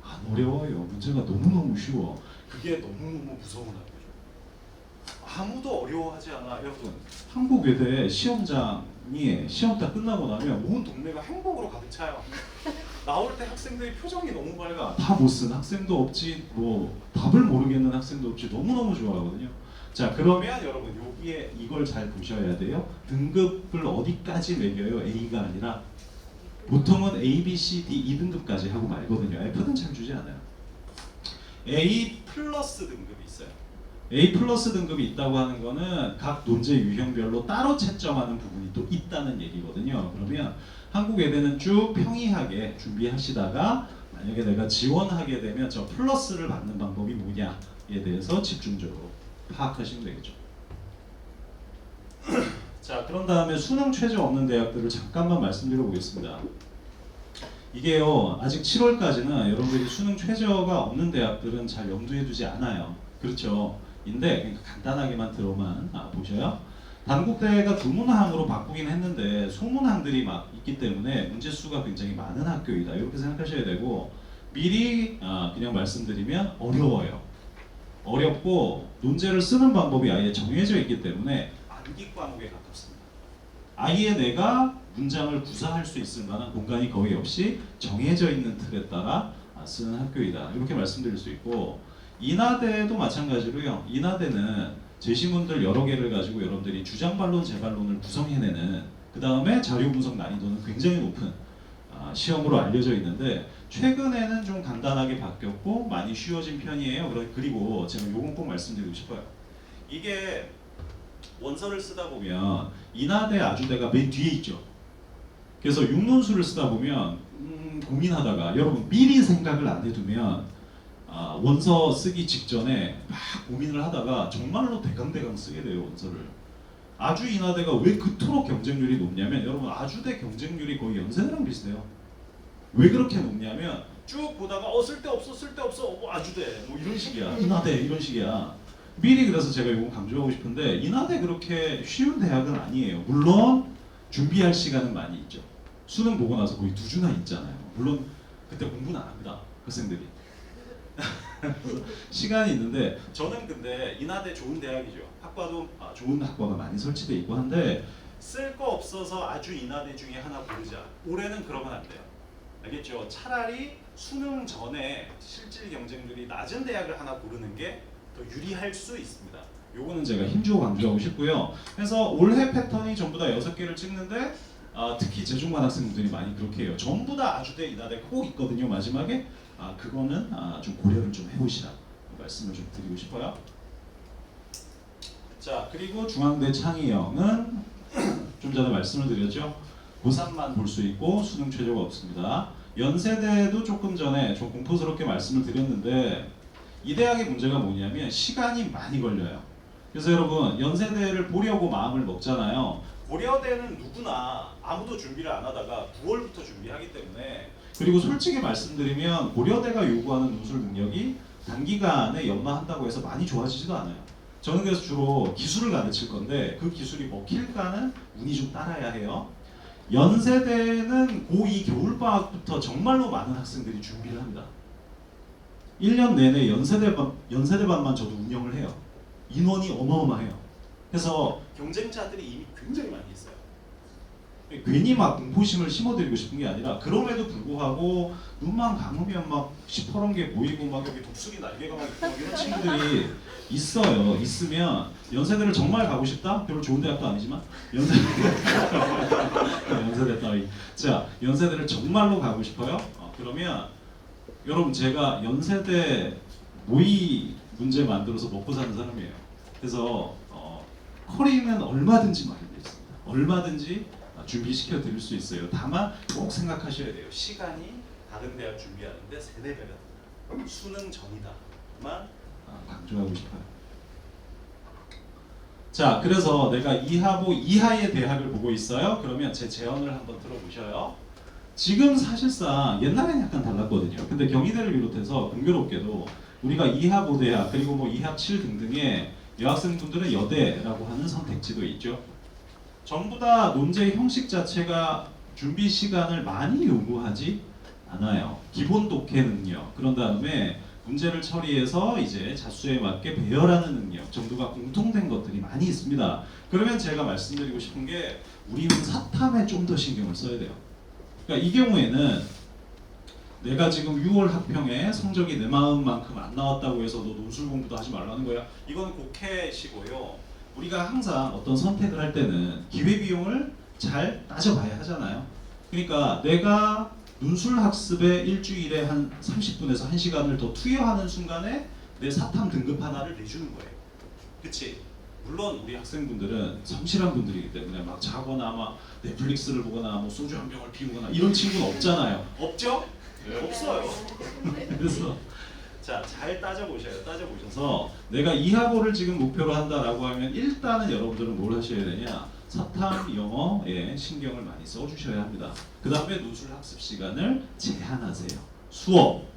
안 어려워요. 문제가 너무너무 쉬워. 그게 너무너무 무서운 학교죠. 아무도 어려워하지 않아. 여러분 한국외대 시험장이 시험 다 끝나고 나면 온 동네가 행복으로 가득 차요. 나올 때 학생들이 표정이 너무 밝아. 다 못 쓴 학생도 없지, 뭐 답을 모르겠는 학생도 없지. 너무너무 좋아하거든요. 자 그러면 여러분 여기에 이걸 잘 보셔야 돼요. 등급을 어디까지 매겨요? A가 아니라 보통은 A, B, C, D 2등급까지 하고 말거든요. F는 잘 주지 않아요. A 플러스 등급이 있어요. A 플러스 등급이 있다고 하는 거는 각 논제 유형별로 따로 채점하는 부분이 또 있다는 얘기거든요. 그러면 한국외대는 쭉 평이하게 준비하시다가 만약에 내가 지원하게 되면 저 플러스를 받는 방법이 뭐냐에 대해서 집중적으로 파악하시면 되겠죠. 자, 그런 다음에 수능 최저 없는 대학들을 잠깐만 말씀드려 보겠습니다. 이게요, 아직 7월까지는 여러분들이 수능 최저가 없는 대학들은 잘 염두에 두지 않아요. 그렇죠? 인데 그러니까 간단하게만 들어만 보셔요. 단국대가 두문항으로 바꾸긴 했는데 소문항들이 막 있기 때문에 문제 수가 굉장히 많은 학교이다. 이렇게 생각하셔야 되고 미리 그냥 말씀드리면 어려워요. 어렵고 논제를 쓰는 방법이 아예 정해져 있기 때문에 암기 과목에 가깝습니다. 아예 내가 문장을 구사할 수 있을 만한 공간이 거의 없이 정해져 있는 틀에 따라 쓰는 학교이다. 이렇게 말씀드릴 수 있고, 인하대도 마찬가지로요. 인하대는 제시문들 여러 개를 가지고 여러분들이 주장반론, 재반론을 구성해내는, 그 다음에 자료 분석 난이도는 굉장히 높은 시험으로 알려져 있는데, 최근에는 좀 간단하게 바뀌었고 많이 쉬워진 편이에요. 그리고 제가 요건 꼭 말씀드리고 싶어요. 이게 원서를 쓰다 보면 인하대, 아주대가 맨 뒤에 있죠. 그래서 육론수를 쓰다 보면 고민하다가 여러분 미리 생각을 안 해두면 원서 쓰기 직전에 막 고민을 하다가 정말로 대강대강 쓰게 돼요, 원서를. 아주 인하대가 왜 그토록 경쟁률이 높냐면, 여러분 아주대 경쟁률이 거의 연세대랑 비슷해요. 왜 그렇게 높냐면 쭉 보다가 쓸데없어 아주대 뭐 이런 식이야, 인하대 이런 식이야. 미리 그래서 제가 이거 강조하고 싶은데, 인하대 그렇게 쉬운 대학은 아니에요. 물론 준비할 시간은 많이 있죠. 수능 보고 나서 거의 2주나 있잖아요. 물론 그때 공부는 안 합니다, 학생들이. 시간이 있는데, 저는 근데 인하대 좋은 대학이죠. 학과도 좋은 학과가 많이 설치돼 있고 한데, 쓸 거 없어서 아주 인하대 중에 하나 고르자. 올해는 그러면 안 돼요. 알겠죠? 차라리 수능 전에 실질 경쟁률이 낮은 대학을 하나 고르는 게 더 유리할 수 있습니다. 요거는 제가 힘주어 강조하고 싶고요. 그래서 올해 패턴이 전부 다 6개를 찍는데, 특히 재중반 학생들이 많이 그렇게 해요. 전부 다 아주대, 인하대 꼭 있거든요, 마지막에. 그거는 좀 고려를 좀 해보시라 말씀을 좀 드리고 싶어요. 자, 그리고 중앙대 창의형은 좀 전에 말씀을 드렸죠. 고3만 볼 수 있고 수능 최저가 없습니다. 연세대도 조금 전에 좀 공포스럽게 말씀을 드렸는데, 이 대학의 문제가 뭐냐면 시간이 많이 걸려요. 그래서 여러분 연세대를 보려고 마음을 먹잖아요. 고려대는 누구나 아무도 준비를 안 하다가 9월부터 준비하기 때문에, 그리고 솔직히 말씀드리면 고려대가 요구하는 논술 능력이 단기간에 연마한다고 해서 많이 좋아지지도 않아요. 저는 그래서 주로 기술을 가르칠 건데, 그 기술이 먹힐까는 운이 좀 따라야 해요. 연세대는 고2 겨울방학부터 정말로 많은 학생들이 준비를 합니다. 1년 내내 연세대반만 저도 운영을 해요. 인원이 어마어마해요. 그래서 경쟁자들이 이미 굉장히 많이 있어요. 괜히 막 공포심을 심어드리고 싶은 게 아니라, 그럼에도 불구하고 눈만 감으면 막 시퍼런 게 보이고 막 여기 독수리 날개가 막 있고 막 이런 친구들이 있어요. 있으면 연세대를 정말 가고 싶다? 별로 좋은 대학도 아니지만 연세대 따위. 자, 연세대를 정말로 가고 싶어요? 그러면 여러분 제가 연세대 모의 문제 만들어서 먹고 사는 사람이에요. 그래서 커리는 얼마든지 마련되어 있습니다. 얼마든지 준비시켜 드릴 수 있어요. 다만 꼭 생각하셔야 돼요. 시간이 다른 대학 준비하는데 3-4배가 듭니다. 수능 전이다만 강조하고 싶어요. 자, 그래서 내가 이하고 이하의 대학을 보고 있어요. 그러면 제 제언을 한번 들어보셔요. 지금 사실상 옛날에는 약간 달랐거든요. 근데 경희대를 비롯해서 공교롭게도 우리가 이하고 대학, 그리고 뭐 이합 7 등등의 여학생분들은 여대라고 하는 선택지도 있죠. 전부 다 논제 형식 자체가 준비 시간을 많이 요구하지 않아요. 기본 독해 능력, 그런 다음에 문제를 처리해서 이제 자수에 맞게 배열하는 능력 정도가 공통된 것들이 많이 있습니다. 그러면 제가 말씀드리고 싶은 게, 우리는 사탐에 좀 더 신경을 써야 돼요. 그러니까 이 경우에는 내가 지금 6월 학평에 성적이 내 마음만큼 안 나왔다고 해서 너 논술 공부도 하지 말라는 거야. 이건 곡해시고요. 우리가 항상 어떤 선택을 할 때는 기회비용을 잘 따져봐야 하잖아요. 그러니까 내가 논술 학습에 일주일에 한 30분에서 1시간을 더 투여하는 순간에 내 사탐 등급 하나를 내주는 거예요. 그치? 물론 우리 학생분들은 성실한 분들이기 때문에 막 자거나 막 넷플릭스를 보거나 뭐 소주 한 병을 피우거나 이런 친구는 없잖아요. 없죠? 네, 없어요. 그래서 자, 잘 따져보셔요. 따져보셔서 내가 이하고를 지금 목표로 한다라고 하면, 일단은 여러분들은 뭘 하셔야 되냐, 사탐 영어에 신경을 많이 써주셔야 합니다. 그 다음에 논술 학습 시간을 제한하세요. 수업,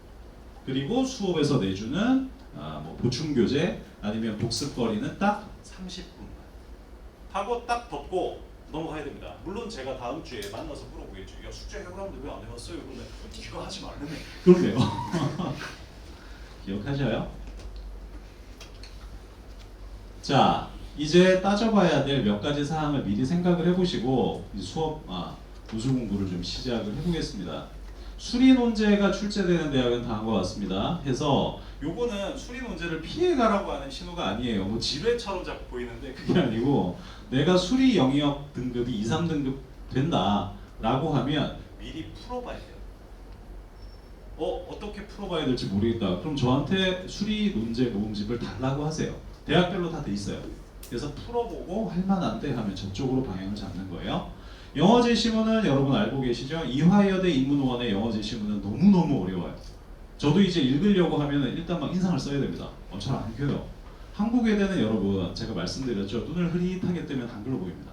그리고 수업에서 내주는 뭐 보충 교재 아니면 복습거리는 딱 30분만 하고 딱 덮고 넘어가야 됩니다. 물론 제가 다음 주에 만나서 물어보겠죠. 야, 숙제 해보라는데 왜 안 해왔어요? 근데 네가 하지 말라며. 그러게요. 기억하셔요? 자, 이제 따져봐야 될 몇 가지 사항을 미리 생각을 해보시고 수업 논술 공부를 좀 시작을 해보겠습니다. 수리 논제가 출제되는 대학은 다음과 같습니다. 해서 요거는 수리 논제를 피해가라고 하는 신호가 아니에요. 뭐 지뢰처럼 자꾸 보이는데 그게 아니고 내가 수리 영역 등급이 2, 3등급 된다라고 하면 미리 풀어봐야 돼요. 어떻게 풀어봐야 될지 모르겠다. 그럼 저한테 수리 논제 모음집을 달라고 하세요. 대학별로 다 돼 있어요. 그래서 풀어보고 할만한데 하면 저쪽으로 방향을 잡는 거예요. 영어 제시문은 여러분 알고 계시죠? 이화여대 인문원의 영어 제시문은 너무너무 어려워요. 저도 이제 읽으려고 하면 일단 막 인상을 써야 됩니다. 잘 안 켜요. 한국외대는 여러분 제가 말씀드렸죠. 눈을 흐릿하게 뜨면 한글로 보입니다.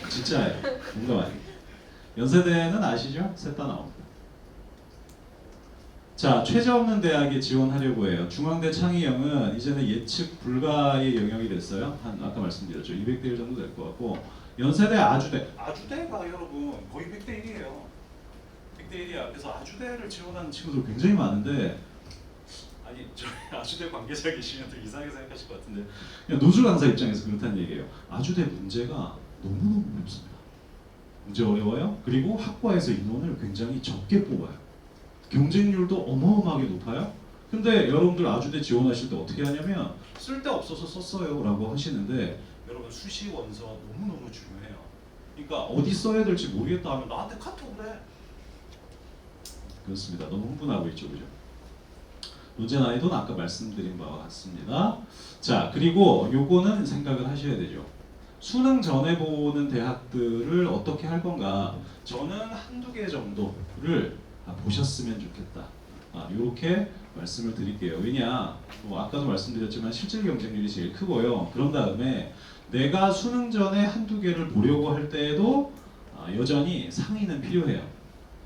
진짜예요. 농담 아니에요. 연세대는 아시죠? 셋 다 나옵니다. 자, 최저 없는 대학에 지원하려고 해요. 중앙대 창의형은 이제는 예측 불가의 영역이 됐어요. 아까 말씀드렸죠. 200대 1 정도 될 것 같고 연세대 아주대가 여러분 거의 100대 1이에요. 100대 1이야. 그래서 아주대를 지원하는 친구들 굉장히 많은데 아니 저희 아주대 관계자 계시면 좀 이상하게 생각하실 것 같은데 그냥 노출 강사 입장에서 그렇다는 얘기예요. 아주대 문제가 너무너무 어렵습니다. 문제 어려워요. 그리고 학과에서 인원을 굉장히 적게 뽑아요. 경쟁률도 어마어마하게 높아요. 근데 여러분들 아주대 지원하실 때 어떻게 하냐면 쓸데없어서 썼어요 라고 하시는데 여러분 수시 원서 너무너무 중요해요. 그러니까 어디 써야 될지 모르겠다 하면 나한테 카톡을 해. 그렇습니다. 너무 흥분하고 있죠. 그죠? 논제 난이도는 아까 말씀드린 바와 같습니다. 자, 그리고 요거는 생각을 하셔야 되죠. 수능 전에 보는 대학들을 어떻게 할 건가. 저는 한두 개 정도를 보셨으면 좋겠다. 이렇게 말씀을 드릴게요. 왜냐, 아까도 말씀드렸지만 실질 경쟁률이 제일 크고요. 그런 다음에 내가 수능 전에 한두 개를 보려고 할 때에도 여전히 상의는 필요해요.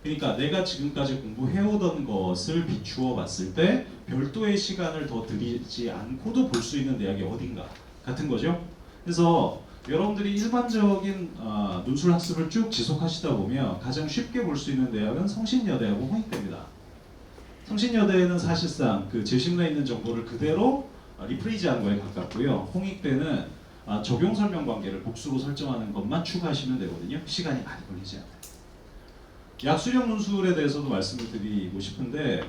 그러니까 내가 지금까지 공부해오던 것을 비추어 봤을 때 별도의 시간을 더 들이지 않고도 볼 수 있는 대학이 어딘가 같은 거죠. 그래서 여러분들이 일반적인 논술 학습을 쭉 지속하시다 보면 가장 쉽게 볼 수 있는 대학은 성신여대하고 홍익대입니다. 성신여대는 사실상 그 제시문에 있는 정보를 그대로 리프레이즈하는 거에 가깝고요. 홍익대는 적용 설명 관계를 복수로 설정하는 것만 추가하시면 되거든요. 시간이 많이 걸리지 않아요. 약수령 논술에 대해서도 말씀을 드리고 싶은데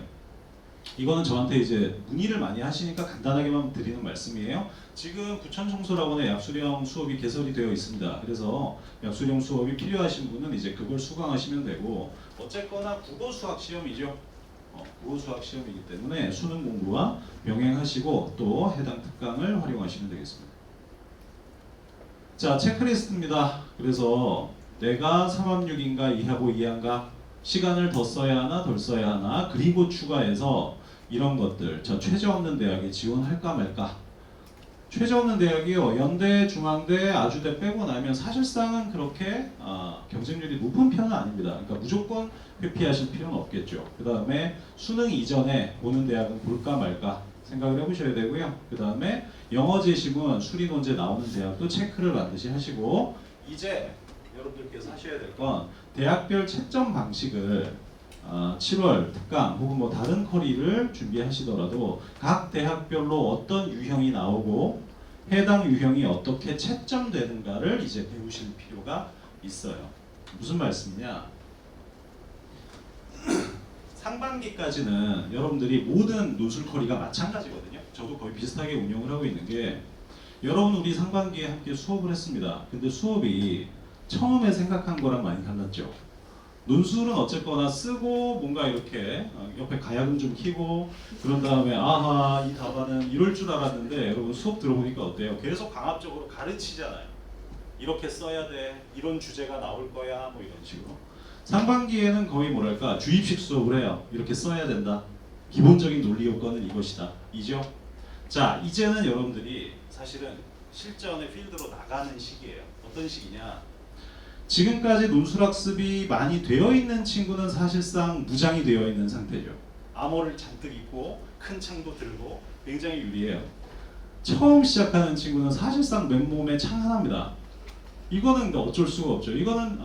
이거는 저한테 이제 문의를 많이 하시니까 간단하게만 드리는 말씀이에요. 지금 부천청소학원에 약수령 수업이 개설이 되어 있습니다. 그래서 약수령 수업이 필요하신 분은 이제 그걸 수강하시면 되고 어쨌거나 국어 수학 시험이죠. 국어 수학 시험이기 때문에 수능 공부와 병행하시고 또 해당 특강을 활용하시면 되겠습니다. 자, 체크리스트입니다. 그래서 내가 3학년인가 2하고 2한가 시간을 더 써야 하나 덜 써야 하나 그리고 추가해서 이런 것들 최저 없는 대학에 지원할까 말까. 최저 없는 대학이요 연대, 중앙대, 아주대 빼고 나면 사실상은 그렇게 경쟁률이 높은 편은 아닙니다. 그러니까 무조건 회피하실 필요는 없겠죠. 그 다음에 수능 이전에 보는 대학은 볼까 말까 생각을 해보셔야 되고요. 그 다음에 영어 제시문, 수리 논제 나오는 대학도 체크를 반드시 하시고 이제 여러분들께서 하셔야 될 건 대학별 채점 방식을 7월 특강 혹은 뭐 다른 커리를 준비하시더라도 각 대학별로 어떤 유형이 나오고 해당 유형이 어떻게 채점되는가를 이제 배우실 필요가 있어요. 무슨 말씀이냐? 상반기까지는 여러분들이 모든 논술 커리가 마찬가지거든요. 저도 거의 비슷하게 운영을 하고 있는 게 여러분 우리 상반기에 함께 수업을 했습니다. 근데 수업이 처음에 생각한 거랑 많이 달랐죠. 논술은 어쨌거나 쓰고 뭔가 이렇게 옆에 가야금 좀 키고 그런 다음에 아하 이 답안은 이럴 줄 알았는데 여러분 수업 들어보니까 어때요? 계속 강압적으로 가르치잖아요. 이렇게 써야 돼. 이런 주제가 나올 거야. 뭐 이런 식으로. 상반기에는 거의 뭐랄까 주입식 수업을 해요. 이렇게 써야 된다. 기본적인 논리 요건은 이것이다. 이죠? 자, 이제는 여러분들이 사실은 실전의 필드로 나가는 시기예요. 어떤 시기냐? 지금까지 논술학습이 많이 되어 있는 친구는 사실상 무장이 되어 있는 상태죠. 암호를 잔뜩 입고 큰 창도 들고 굉장히 유리해요. 처음 시작하는 친구는 사실상 맨몸에 창 하나입니다. 이거는 어쩔 수가 없죠. 이거는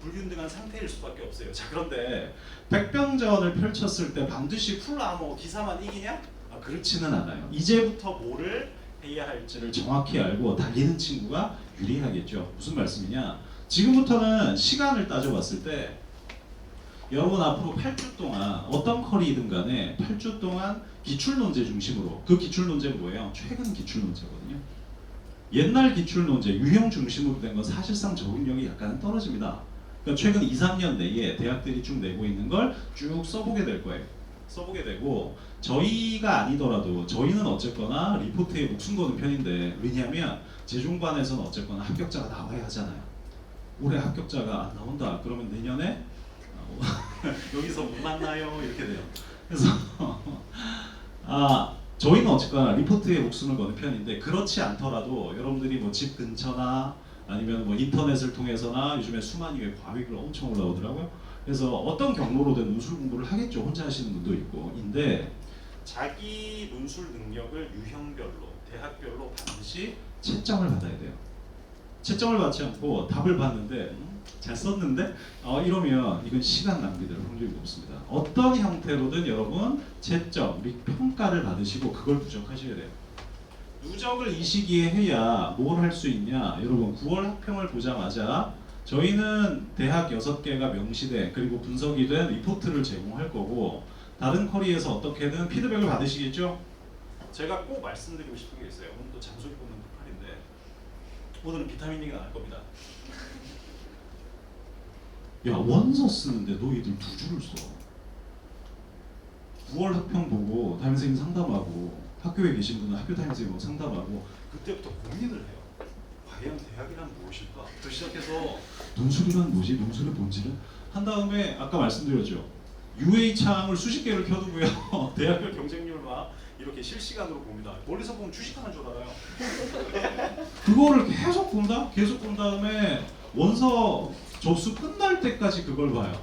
불균등한 상태일 수밖에 없어요. 자, 그런데 백병전을 펼쳤을 때 반드시 풀 암호 기사만 이기냐? 그렇지는 않아요. 이제부터 뭐를 해야 할지를 정확히 알고 달리는 친구가 유리하겠죠. 무슨 말씀이냐? 지금부터는 시간을 따져봤을 때 여러분 앞으로 8주 동안 어떤 커리든 간에 8주 동안 기출논제 중심으로, 그 기출논제는 뭐예요? 최근 기출논제거든요. 옛날 기출논제, 유형 중심으로 된 건 사실상 적응력이 약간 떨어집니다. 그러니까 최근 2, 3년 내에 대학들이 쭉 내고 있는 걸 쭉 써보게 될 거예요. 써보게 되고, 저희가 아니더라도 저희는 어쨌거나 리포트에 목숨 거는 편인데, 왜냐하면 재중반에서는 어쨌거나 합격자가 나와야 하잖아요. 올해 합격자가 안 나온다 그러면 내년에 여기서 못 만나요 이렇게 돼요. 그래서 저희는 어쨌거나 리포트에 목숨을 거는 편인데, 그렇지 않더라도 여러분들이 뭐 집 근처나 아니면 뭐 인터넷을 통해서나 요즘에 수많이 왜 과외글 엄청 올라오더라고요. 그래서 어떤 경로로든 논술 공부를 하겠죠. 혼자 하시는 분도 있고. 인데 자기 논술 능력을 유형별로, 대학별로 반드시 채점을 받아야 돼요. 채점을 받지 않고 답을 봤는데 잘 썼는데 이러면 이건 시간 낭비될 확률이 높습니다. 어떤 형태로든 여러분 채점, 및 평가를 받으시고 그걸 누적하셔야 돼요. 누적을 이 시기에 해야 뭘 할 수 있냐? 여러분 9월 학평을 보자마자 저희는 대학 6개가 명시된 그리고 분석이 된 리포트를 제공할 거고, 다른 커리에서 어떻게든 피드백을 받으시겠죠? 제가 꼭 말씀드리고 싶은 게 있어요. 오늘도 잔소리 뽑는 폭발인데 오늘은 비타민 얘기가 나올 겁니다. 야, 원서 쓰는데 너희들 2주를 써. 9월 학평 보고 담임선생님 상담하고, 학교에 계신 분은 학교 담임선생님 상담하고, 그때부터 고민을 해요. 과연 대학이란 무엇일까? 부터 시작해서 논술이란 뭐지? 논술의 본질은? 한 다음에 아까 말씀드렸죠. UA 창을 수십 개를 켜두고요. 대학별 경쟁률 막 이렇게 실시간으로 봅니다. 멀리서 보면 주식하는 줄 알아요. 그거를 계속 본다? 계속 본 다음에 원서 접수 끝날 때까지 그걸 봐요.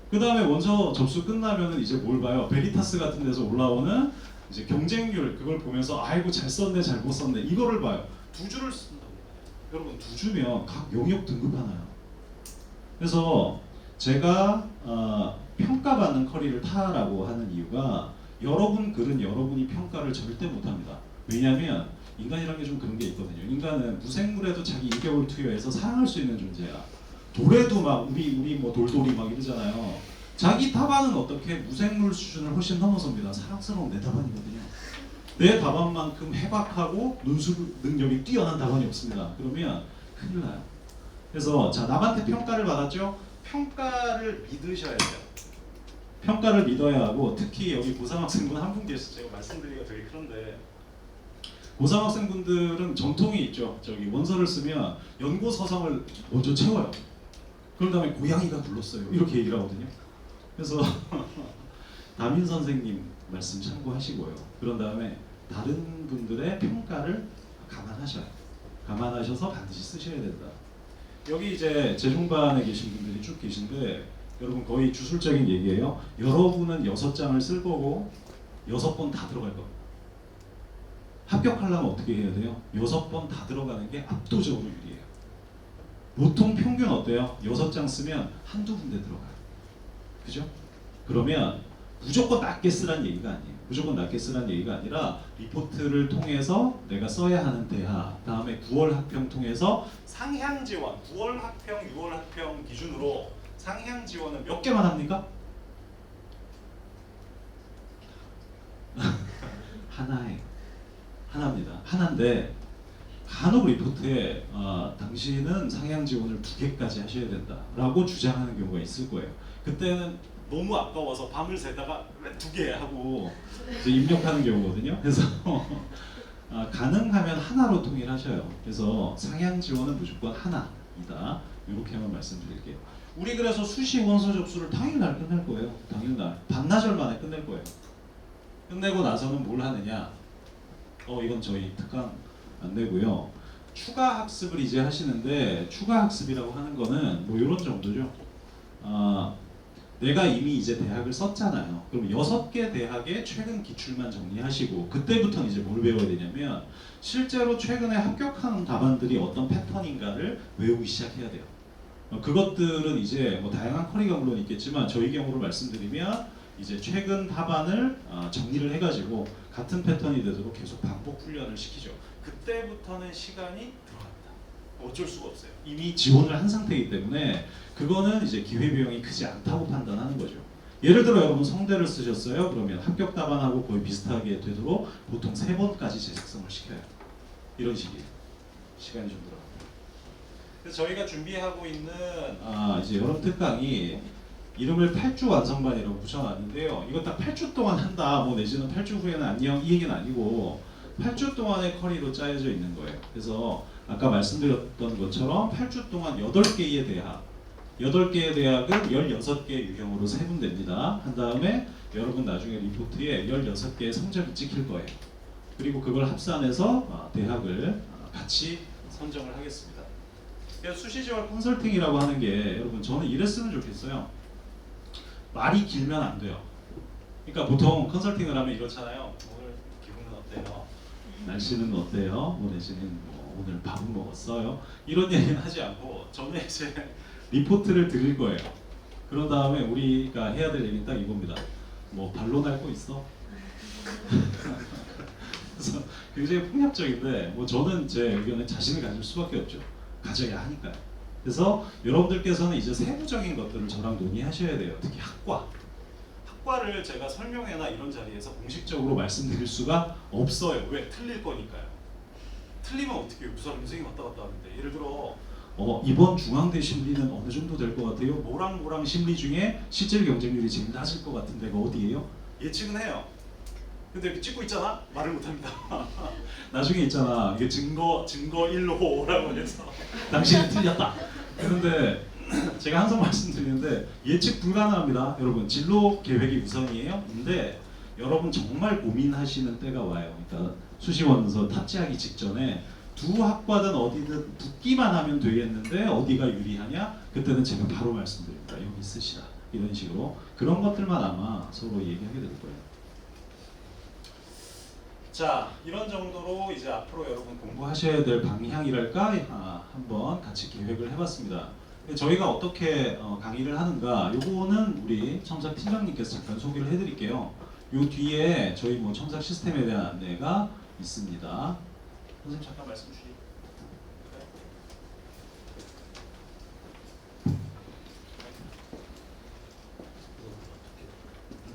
그 다음에 원서 접수 끝나면은 이제 뭘 봐요? 베리타스 같은 데서 올라오는 이제 경쟁률, 그걸 보면서 아이고 잘 썼네 잘 못 썼네 이거를 봐요. 2주를 쓴다고. 여러분 2주면 각 영역 등급 하나요. 그래서 제가 평가받는 커리를 타라고 하는 이유가, 여러분 글은 여러분이 평가를 절대 못합니다. 왜냐하면 인간이라는 게 좀 그런 게 있거든요. 인간은 무생물에도 자기 인격을 투여해서 사랑할 수 있는 존재야. 돌에도 막 우리 뭐 돌돌이 막 이러잖아요. 자기 답안은 어떻게 무생물 수준을 훨씬 넘어섭니다. 사랑스러운 내 답안이거든요. 내 답안만큼 해박하고 논술 능력이 뛰어난 답안이 없습니다. 그러면 큰일 나요. 그래서 자, 남한테 평가를 받았죠? 평가를 믿으셔야 돼요. 평가를 믿어야 하고, 특히 여기 고3 학생분 한 분 계셔서 제가 말씀드리기가 되게 그런데, 고3 학생분들은 전통이 있죠. 저기 원서를 쓰면 연고 서성을 먼저 채워요. 그런 다음에 고양이가 눌렀어요. 이렇게 얘기를 하거든요. 그래서 담임 선생님 말씀 참고하시고요. 그런 다음에 다른 분들의 평가를 감안하셔요. 감안하셔서 반드시 쓰셔야 된다. 여기 이제 재중반에 계신 분들이 쭉 계신데, 여러분 거의 주술적인 얘기예요. 여러분은 6장을 쓸 거고 6번 다 들어갈 겁니다. 합격하려면 어떻게 해야 돼요? 6번 다 들어가는 게 압도적으로 유리해요. 보통 평균 어때요? 6장 쓰면 한두 군데 들어가요. 그죠? 그러면 무조건 낮게 쓰란 얘기가 아니에요. 무조건 낮게 쓰란 얘기가 아니라 리포트를 통해서 내가 써야 하는 대학, 다음에 9월 학평 통해서 상향 지원, 9월 학평, 6월 학평 기준으로 상향 지원은 몇 개만 합니까? 하나입니다. 하나인데 간혹 리포트에 당신은 상향 지원을 2개까지 하셔야 된다라고 주장하는 경우가 있을 거예요. 그때는 너무 아까워서 밤을 새다가 왜 2개 하고 이제 입력하는 경우거든요. 그래서 가능하면 하나로 통일하셔요. 그래서 상향 지원은 무조건 하나이다. 이렇게만 말씀드릴게요. 우리 그래서 수시 원서 접수를 당일날 끝낼 거예요. 당일날 반나절 만에 끝낼 거예요. 끝내고 나서는 뭘 하느냐? 이건 저희 특강 안 되고요. 추가 학습을 이제 하시는데, 추가 학습이라고 하는 거는 뭐 이런 정도죠. 내가 이미 이제 대학을 썼잖아요. 그럼 6개 대학의 최근 기출만 정리하시고, 그때부터는 이제 뭘 배워야 되냐면 실제로 최근에 합격한 답안들이 어떤 패턴인가를 외우기 시작해야 돼요. 그것들은 이제 뭐 다양한 커리가 물론 있겠지만, 저희 경우로 말씀드리면 이제 최근 답안을 정리를 해가지고 같은 패턴이 되도록 계속 반복 훈련을 시키죠. 그때부터는 시간이 들어갑니다. 어쩔 수가 없어요. 이미 지원을 한 상태이기 때문에 그거는 이제 기회비용이 크지 않다고 판단하는 거죠. 예를 들어 여러분 성대를 쓰셨어요. 그러면 합격 답안하고 거의 비슷하게 되도록 보통 3번까지 재작성을 시켜요. 이런 식이에요. 시간이 좀 들어갑니다. 그래서 저희가 준비하고 있는 이제 여름 특강이 이름을 8주 완성반이라고 붙여놨는데요. 이거 딱 8주 동안 한다, 뭐 내지는 8주 후에는 안녕 이 얘기는 아니고 8주 동안의 커리로 짜여져 있는 거예요. 그래서 아까 말씀드렸던 것처럼 8주 동안 8개의 대학, 8개의 대학을 16개의 유형으로 세분됩니다. 한 다음에 여러분 나중에 리포트에 16개의 성적이 찍힐 거예요. 그리고 그걸 합산해서 대학을 같이 선정을 하겠습니다. 그래서 수시지원 컨설팅이라고 하는 게 여러분 저는 이랬으면 좋겠어요. 말이 길면 안 돼요. 그러니까 보통 컨설팅을 하면 이렇잖아요. 오늘 기분은 어때요? 날씨는 어때요? 뭐 내지는 뭐 오늘 밥은 먹었어요? 이런 얘기는 하지 않고 저는 이제 리포트를 드릴 거예요. 그런 다음에 우리가 해야 될 얘기는 딱 이겁니다. 뭐 반론할 거 있어? 그래서 굉장히 폭력적인데 뭐 저는 제 의견에 자신을 가질 수밖에 없죠. 가져야 하니까요. 그래서 여러분들께서는 이제 세부적인 것들을 저랑 논의하셔야 돼요. 특히 학과를 제가 설명회나 이런 자리에서 공식적으로 말씀드릴 수가 없어요. 왜? 틀릴 거니까요. 틀리면 어떻게 해요? 무슨 선생님 왔다 갔다 하는데 예를 들어 이번 중앙대 심리는 어느 정도 될 것 같아요? 뭐랑 심리 중에 실질 경쟁률이 제일 낮을 것 같은 데가 어디예요? 예측은 해요. 근데 이렇게 찍고 있잖아? 말을 못합니다. 나중에 있잖아. 이게 증거 1호라고 해서 당신이 틀렸다. 그런데 제가 항상 말씀드리는데 예측 불가능합니다. 여러분 진로 계획이 우선이에요. 근데 여러분 정말 고민하시는 때가 와요. 그러니까 수시원서 탑재하기 직전에 두 학과든 어디든 붙기만 하면 되겠는데 어디가 유리하냐? 그때는 제가 바로 말씀드립니다. 여기 쓰시라. 이런 식으로 그런 것들만 아마 서로 얘기하게 될 거예요. 자, 이런 정도로 이제 앞으로 여러분 공부하셔야 될 방향이랄까 한번 같이 계획을 해봤습니다. 저희가 어떻게 강의를 하는가, 요거는 우리 첨삭 팀장님께서 잠깐 소개를 해드릴게요. 요 뒤에 저희 뭐 첨삭 시스템에 대한 안내가 있습니다. 선생님 잠깐 말씀 주시죠.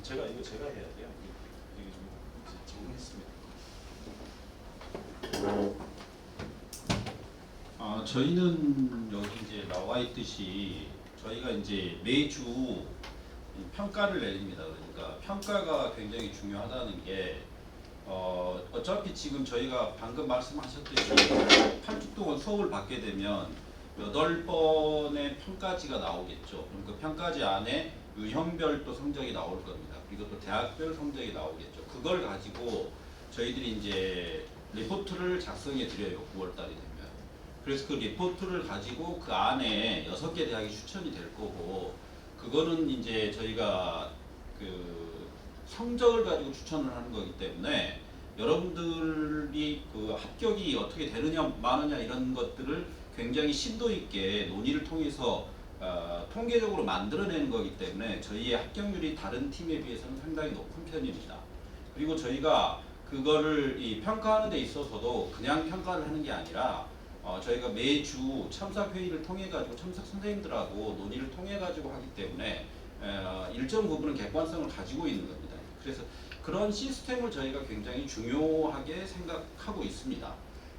제가 해야 돼요. 이게 좀 적응했습니다. 저희는 여기 이제 나와 있듯이 저희가 이제 매주 평가를 내립니다. 그러니까 평가가 굉장히 중요하다는 게 어차피 지금 저희가 방금 말씀하셨듯이 8주 동안 수업을 받게 되면 8번의 평가지가 나오겠죠. 그럼 그 평가지 안에 유형별 또 성적이 나올 겁니다. 그리고 또 대학별 성적이 나오겠죠. 그걸 가지고 저희들이 이제 리포트를 작성해 드려요. 9월 달이 되면. 그래서 그 리포트를 가지고 그 안에 6개 대학이 추천이 될 거고, 그거는 이제 저희가 그 성적을 가지고 추천을 하는 거기 때문에 여러분들이 그 합격이 어떻게 되느냐 마느냐 이런 것들을 굉장히 심도 있게 논의를 통해서 통계적으로 만들어내는 거기 때문에 저희의 합격률이 다른 팀에 비해서는 상당히 높은 편입니다. 그리고 저희가 그거를 평가하는 데 있어서도 그냥 평가를 하는 게 아니라 저희가 매주 첨삭 회의를 통해 가지고 첨삭 선생님들하고 논의를 통해 가지고 하기 때문에 일정 부분은 객관성을 가지고 있는 겁니다. 그래서 그런 시스템을 저희가 굉장히 중요하게 생각하고 있습니다.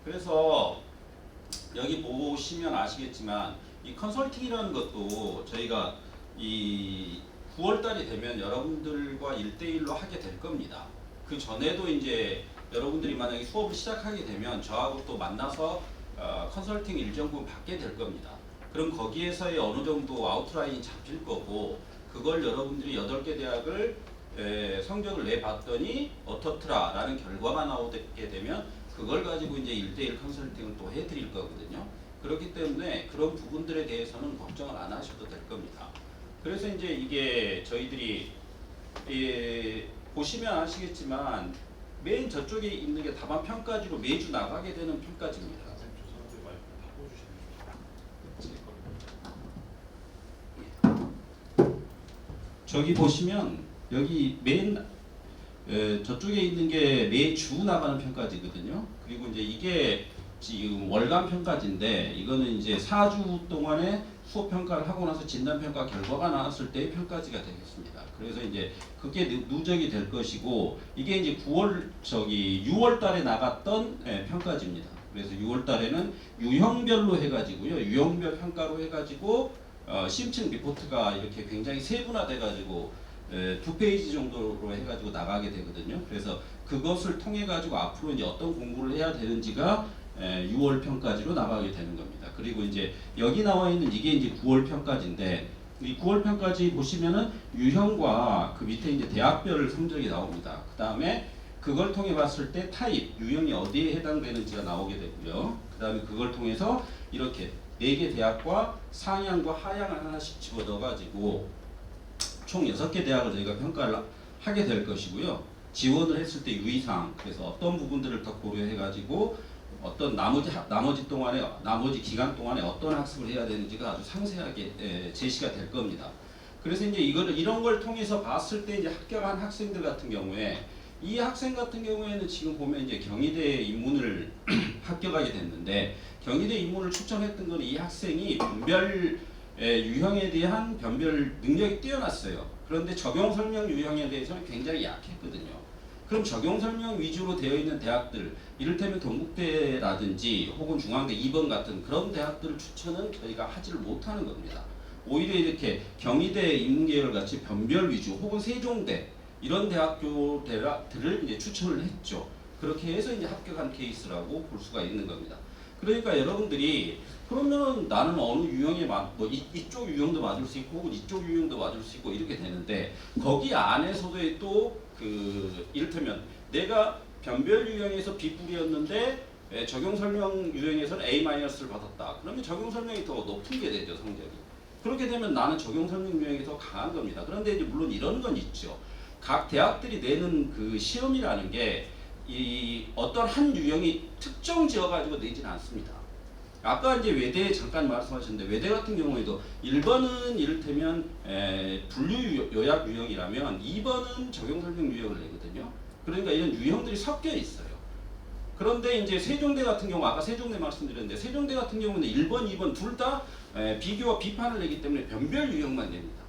그래서 여기 보시면 아시겠지만 이 컨설팅이라는 것도 저희가 이 9월 달이 되면 여러분들과 1대1로 하게 될 겁니다. 그 전에도 이제 여러분들이 만약에 수업을 시작하게 되면 저하고 또 만나서 컨설팅 일정 부분 받게 될 겁니다. 그럼 거기에서의 어느 정도 아웃라인이 잡힐 거고, 그걸 여러분들이 8개 대학을 성적을 내봤더니 어떻더라라는 결과가 나오게 되면 그걸 가지고 이제 1대1 컨설팅을 또 해드릴 거거든요. 그렇기 때문에 그런 부분들에 대해서는 걱정을 안 하셔도 될 겁니다. 그래서 이제 이게 저희들이 보시면 아시겠지만 맨 저쪽에 있는 게 답안 평가지로 매주 나가게 되는 평가지입니다. 저기 보시면 여기 맨 저쪽에 있는 게 매주 나가는 평가지거든요. 그리고 이제 이게 지금 월간 평가지인데 이거는 이제 4주 동안의 수업 평가를 하고 나서 진단 평가 결과가 나왔을 때의 평가지가 되겠습니다. 그래서 이제 그게 누적이 될 것이고 이게 이제 6월 달에 나갔던 평가지입니다. 그래서 6월 달에는 유형별로 해가지고요. 유형별 평가로 해가지고 심층 리포트가 이렇게 굉장히 세분화돼 가지고 2페이지 정도로 해가지고 나가게 되거든요. 그래서 그것을 통해 가지고 앞으로 이제 어떤 공부를 해야 되는지가 6월 평가지로 나가게 되는 겁니다. 그리고 이제 여기 나와 있는 이게 이제 9월 평가지인데 이 9월 평가지 보시면은 유형과 그 밑에 이제 대학별 성적이 나옵니다. 그 다음에 그걸 통해 봤을 때 타입 유형이 어디에 해당되는지가 나오게 되고요. 그 다음에 그걸 통해서 이렇게 4개 대학과 상향과 하향을 하나씩 집어넣어 가지고 총 6개 대학을 저희가 평가를 하게 될 것이고요. 지원을 했을 때 유의사항, 그래서 어떤 부분들을 더 고려해 가지고 어떤 나머지 기간 동안에 어떤 학습을 해야 되는지가 아주 상세하게 제시가 될 겁니다. 그래서 이제 이런 걸 통해서 봤을 때 이제 합격한 학생들 같은 경우에 이 학생 같은 경우에는 지금 보면 이제 경희대 입문을 합격하게 됐는데 경희대 입문을 추천했던 건 이 학생이 변별 유형에 대한 변별 능력이 뛰어났어요. 그런데 적용 설명 유형에 대해서는 굉장히 약했거든요. 그럼 적용 설명 위주로 되어 있는 대학들, 이를테면 동국대라든지 혹은 중앙대 2번 같은 그런 대학들 추천은 저희가 하지를 못하는 겁니다. 오히려 이렇게 경희대 인문계열 같이 변별 위주 혹은 세종대 이런 대학교들을 이제 추천을 했죠. 그렇게 해서 이제 합격한 케이스라고 볼 수가 있는 겁니다. 그러니까 여러분들이 그러면 나는 어느 유형에 이쪽 유형도 맞을 수 있고 혹은 이쪽 유형도 맞을 수 있고 이렇게 되는데 거기 안에서도 또 이를테면 내가 변별 유형에서 B뿔이었는데 적용 설명 유형에서는 A-를 받았다. 그러면 적용 설명이 더 높은 게 되죠, 성적이. 그렇게 되면 나는 적용 설명 유형이 더 강한 겁니다. 그런데 이제 물론 이런 건 있죠. 각 대학들이 내는 그 시험이라는 게 이 어떤 한 유형이 특정 지어가지고 내지는 않습니다. 아까 이제 외대 잠깐 말씀하셨는데 외대 같은 경우에도 1번은 이를테면 분류 요약 유형이라면 2번은 적용 설명 유형을 내거든요. 그러니까 이런 유형들이 섞여 있어요. 그런데 이제 세종대 같은 경우 아까 세종대 말씀드렸는데 세종대 같은 경우는 1번, 2번 둘 다 비교와 비판을 내기 때문에 변별 유형만 냅니다.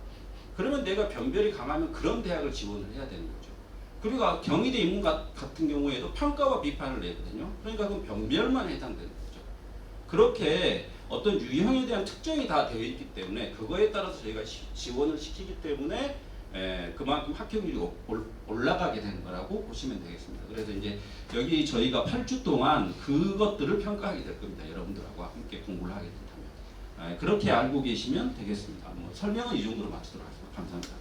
그러면 내가 변별이 강하면 그런 대학을 지원을 해야 되는 거죠. 그리고 경희대 인문 같은 경우에도 평가와 비판을 내거든요. 그러니까 그건 변별만 해당되는 거죠. 그렇게 어떤 유형에 대한 특정이 다 되어 있기 때문에 그거에 따라서 저희가 지원을 시키기 때문에 그만큼 합격률이 올라가게 되는 거라고 보시면 되겠습니다. 그래서 이제 여기 저희가 8주 동안 그것들을 평가하게 될 겁니다. 여러분들하고 함께 공부를 하게 된다면. 그렇게 알고 계시면 되겠습니다. 설명은 이 정도로 마치도록 하겠습니다. 감사합니다.